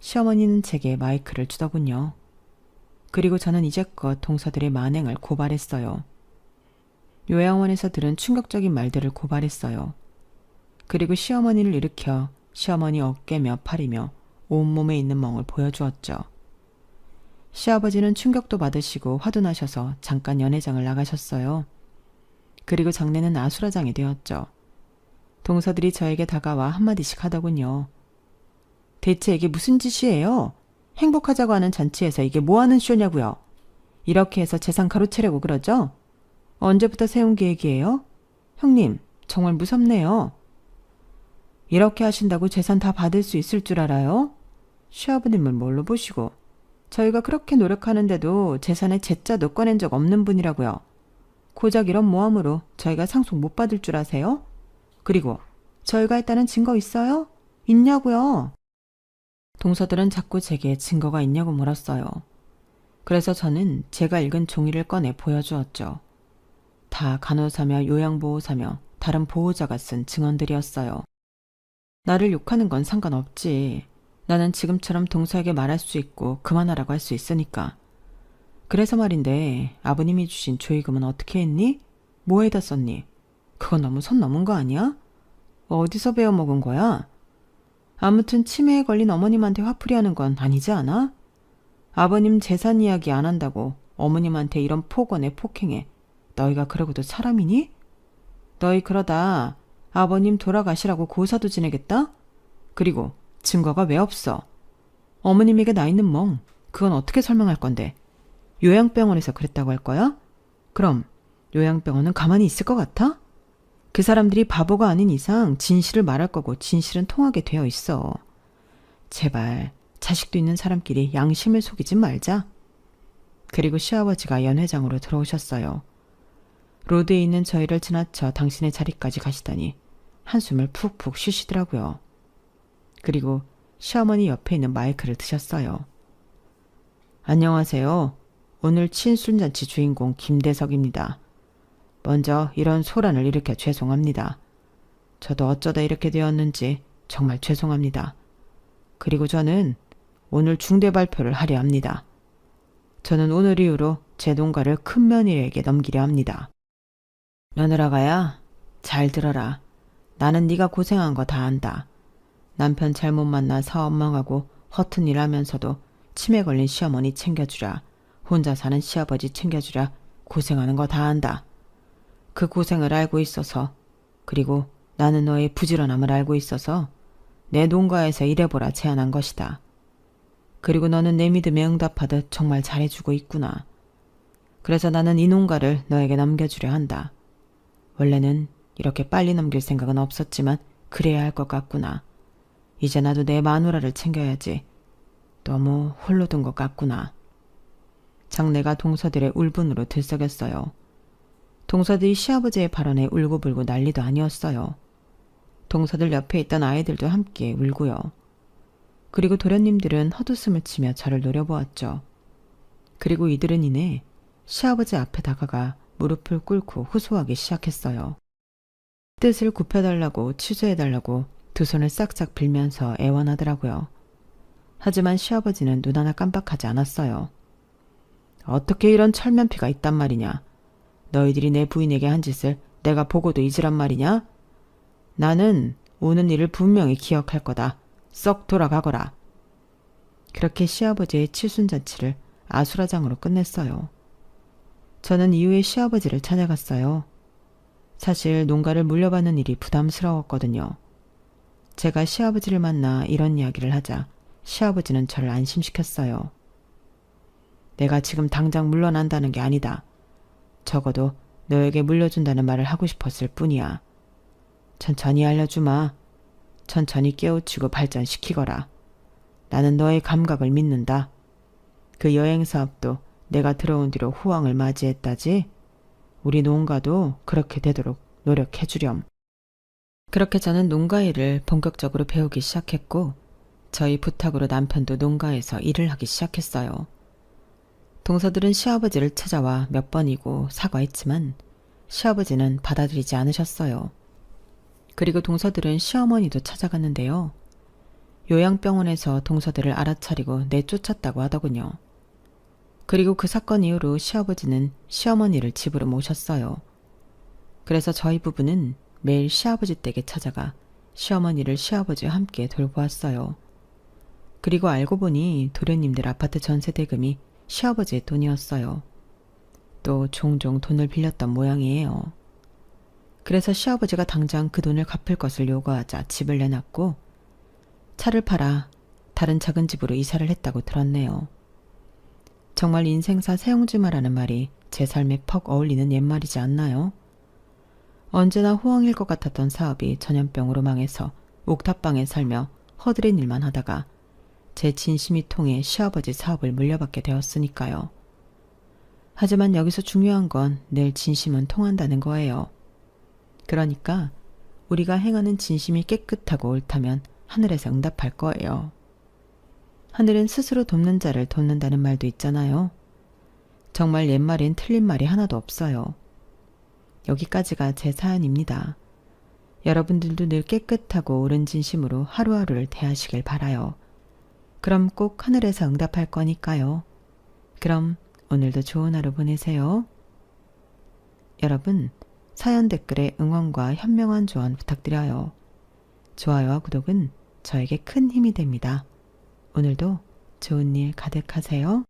시어머니는 제게 마이크를 주더군요. 그리고 저는 이제껏 동서들의 만행을 고발했어요. 요양원에서 들은 충격적인 말들을 고발했어요. 그리고 시어머니를 일으켜 시어머니 어깨며 팔이며 온몸에 있는 멍을 보여주었죠. 시아버지는 충격도 받으시고 화도 나셔서 잠깐 연회장을 나가셨어요. 그리고 장례는 아수라장이 되었죠. 동서들이 저에게 다가와 한마디씩 하더군요. 대체 이게 무슨 짓이에요? 행복하자고 하는 잔치에서 이게 뭐하는 쇼냐고요? 이렇게 해서 재산 가로채려고 그러죠? 언제부터 세운 계획이에요? 형님, 정말 무섭네요. 이렇게 하신다고 재산 다 받을 수 있을 줄 알아요? 시아버님을 뭘로 보시고 저희가 그렇게 노력하는데도 재산에 제자도 꺼낸 적 없는 분이라고요. 고작 이런 모함으로 저희가 상속 못 받을 줄 아세요? 그리고 저희가 했다는 증거 있어요? 있냐고요? 동서들은 자꾸 제게 증거가 있냐고 물었어요. 그래서 저는 제가 읽은 종이를 꺼내 보여주었죠. 다 간호사며 요양보호사며 다른 보호자가 쓴 증언들이었어요. 나를 욕하는 건 상관없지. 나는 지금처럼 동서에게 말할 수 있고 그만하라고 할 수 있으니까. 그래서 말인데 아버님이 주신 조의금은 어떻게 했니? 뭐에다 썼니? 그건 너무 선 넘은 거 아니야? 어디서 배워먹은 거야? 아무튼 치매에 걸린 어머님한테 화풀이하는 건 아니지 않아? 아버님 재산 이야기 안 한다고 어머님한테 이런 폭언에 폭행해. 너희가 그러고도 사람이니? 너희 그러다 아버님 돌아가시라고 고사도 지내겠다? 그리고 증거가 왜 없어? 어머님에게 나 있는 멍, 그건 어떻게 설명할 건데? 요양병원에서 그랬다고 할 거야? 그럼 요양병원은 가만히 있을 것 같아? 그 사람들이 바보가 아닌 이상 진실을 말할 거고 진실은 통하게 되어 있어. 제발 자식도 있는 사람끼리 양심을 속이지 말자. 그리고 시아버지가 연회장으로 들어오셨어요. 로드에 있는 저희를 지나쳐 당신의 자리까지 가시다니 한숨을 푹푹 쉬시더라고요. 그리고 시어머니 옆에 있는 마이크를 드셨어요. 안녕하세요. 오늘 친순잔치 주인공 김대석입니다. 먼저 이런 소란을 일으켜 죄송합니다. 저도 어쩌다 이렇게 되었는지 정말 죄송합니다. 그리고 저는 오늘 중대 발표를 하려 합니다. 저는 오늘 이후로 제 농가를 큰 며느리에게 넘기려 합니다. 며느라가야, 잘 들어라. 나는 네가 고생한 거 다 안다. 남편 잘못 만나 사업 망하고 허튼 일 하면서도 치매 걸린 시어머니 챙겨주랴, 혼자 사는 시아버지 챙겨주랴 고생하는 거 다 안다. 그 고생을 알고 있어서, 그리고 나는 너의 부지런함을 알고 있어서 내 농가에서 일해보라 제안한 것이다. 그리고 너는 내 믿음에 응답하듯 정말 잘해주고 있구나. 그래서 나는 이 농가를 너에게 넘겨주려 한다. 원래는 이렇게 빨리 넘길 생각은 없었지만 그래야 할 것 같구나. 이제 나도 내 마누라를 챙겨야지. 너무 홀로 둔 것 같구나. 장내가 동서들의 울분으로 들썩였어요. 동서들이 시아버지의 발언에 울고불고 난리도 아니었어요. 동서들 옆에 있던 아이들도 함께 울고요. 그리고 도련님들은 헛웃음을 치며 저를 노려보았죠. 그리고 이들은 이내 시아버지 앞에 다가가 무릎을 꿇고 호소하기 시작했어요. 뜻을 굽혀달라고 취소해달라고 두 손을 싹싹 빌면서 애원하더라고요. 하지만 시아버지는 눈 하나 깜빡하지 않았어요. 어떻게 이런 철면피가 있단 말이냐. 너희들이 내 부인에게 한 짓을 내가 보고도 잊으란 말이냐? 나는 오는 일을 분명히 기억할 거다. 썩 돌아가거라. 그렇게 시아버지의 칠순잔치를 아수라장으로 끝냈어요. 저는 이후에 시아버지를 찾아갔어요. 사실 농가를 물려받는 일이 부담스러웠거든요. 제가 시아버지를 만나 이런 이야기를 하자 시아버지는 저를 안심시켰어요. 내가 지금 당장 물러난다는 게 아니다. 적어도 너에게 물려준다는 말을 하고 싶었을 뿐이야. 천천히 알려주마. 천천히 깨우치고 발전시키거라. 나는 너의 감각을 믿는다. 그 여행 사업도 내가 들어온 뒤로 호황을 맞이했다지. 우리 농가도 그렇게 되도록 노력해주렴. 그렇게 저는 농가 일을 본격적으로 배우기 시작했고 저희 부탁으로 남편도 농가에서 일을 하기 시작했어요. 동서들은 시아버지를 찾아와 몇 번이고 사과했지만 시아버지는 받아들이지 않으셨어요. 그리고 동서들은 시어머니도 찾아갔는데요. 요양병원에서 동서들을 알아차리고 내쫓았다고 하더군요. 그리고 그 사건 이후로 시아버지는 시어머니를 집으로 모셨어요. 그래서 저희 부부는 매일 시아버지 댁에 찾아가 시어머니를 시아버지와 함께 돌보았어요. 그리고 알고 보니 도련님들 아파트 전세 대금이 시아버지의 돈이었어요. 또 종종 돈을 빌렸던 모양이에요. 그래서 시아버지가 당장 그 돈을 갚을 것을 요구하자 집을 내놨고 차를 팔아 다른 작은 집으로 이사를 했다고 들었네요. 정말 인생사 세옹지마라는 말이 제 삶에 퍽 어울리는 옛말이지 않나요? 언제나 호황일 것 같았던 사업이 전염병으로 망해서 옥탑방에 살며 허드렛 일만 하다가 제 진심이 통해 시아버지 사업을 물려받게 되었으니까요. 하지만 여기서 중요한 건 늘 진심은 통한다는 거예요. 그러니까 우리가 행하는 진심이 깨끗하고 옳다면 하늘에서 응답할 거예요. 하늘은 스스로 돕는 자를 돕는다는 말도 있잖아요. 정말 옛말엔 틀린 말이 하나도 없어요. 여기까지가 제 사연입니다. 여러분들도 늘 깨끗하고 옳은 진심으로 하루하루를 대하시길 바라요. 그럼 꼭 하늘에서 응답할 거니까요. 그럼 오늘도 좋은 하루 보내세요. 여러분, 사연 댓글에 응원과 현명한 조언 부탁드려요. 좋아요와 구독은 저에게 큰 힘이 됩니다. 오늘도 좋은 일 가득하세요.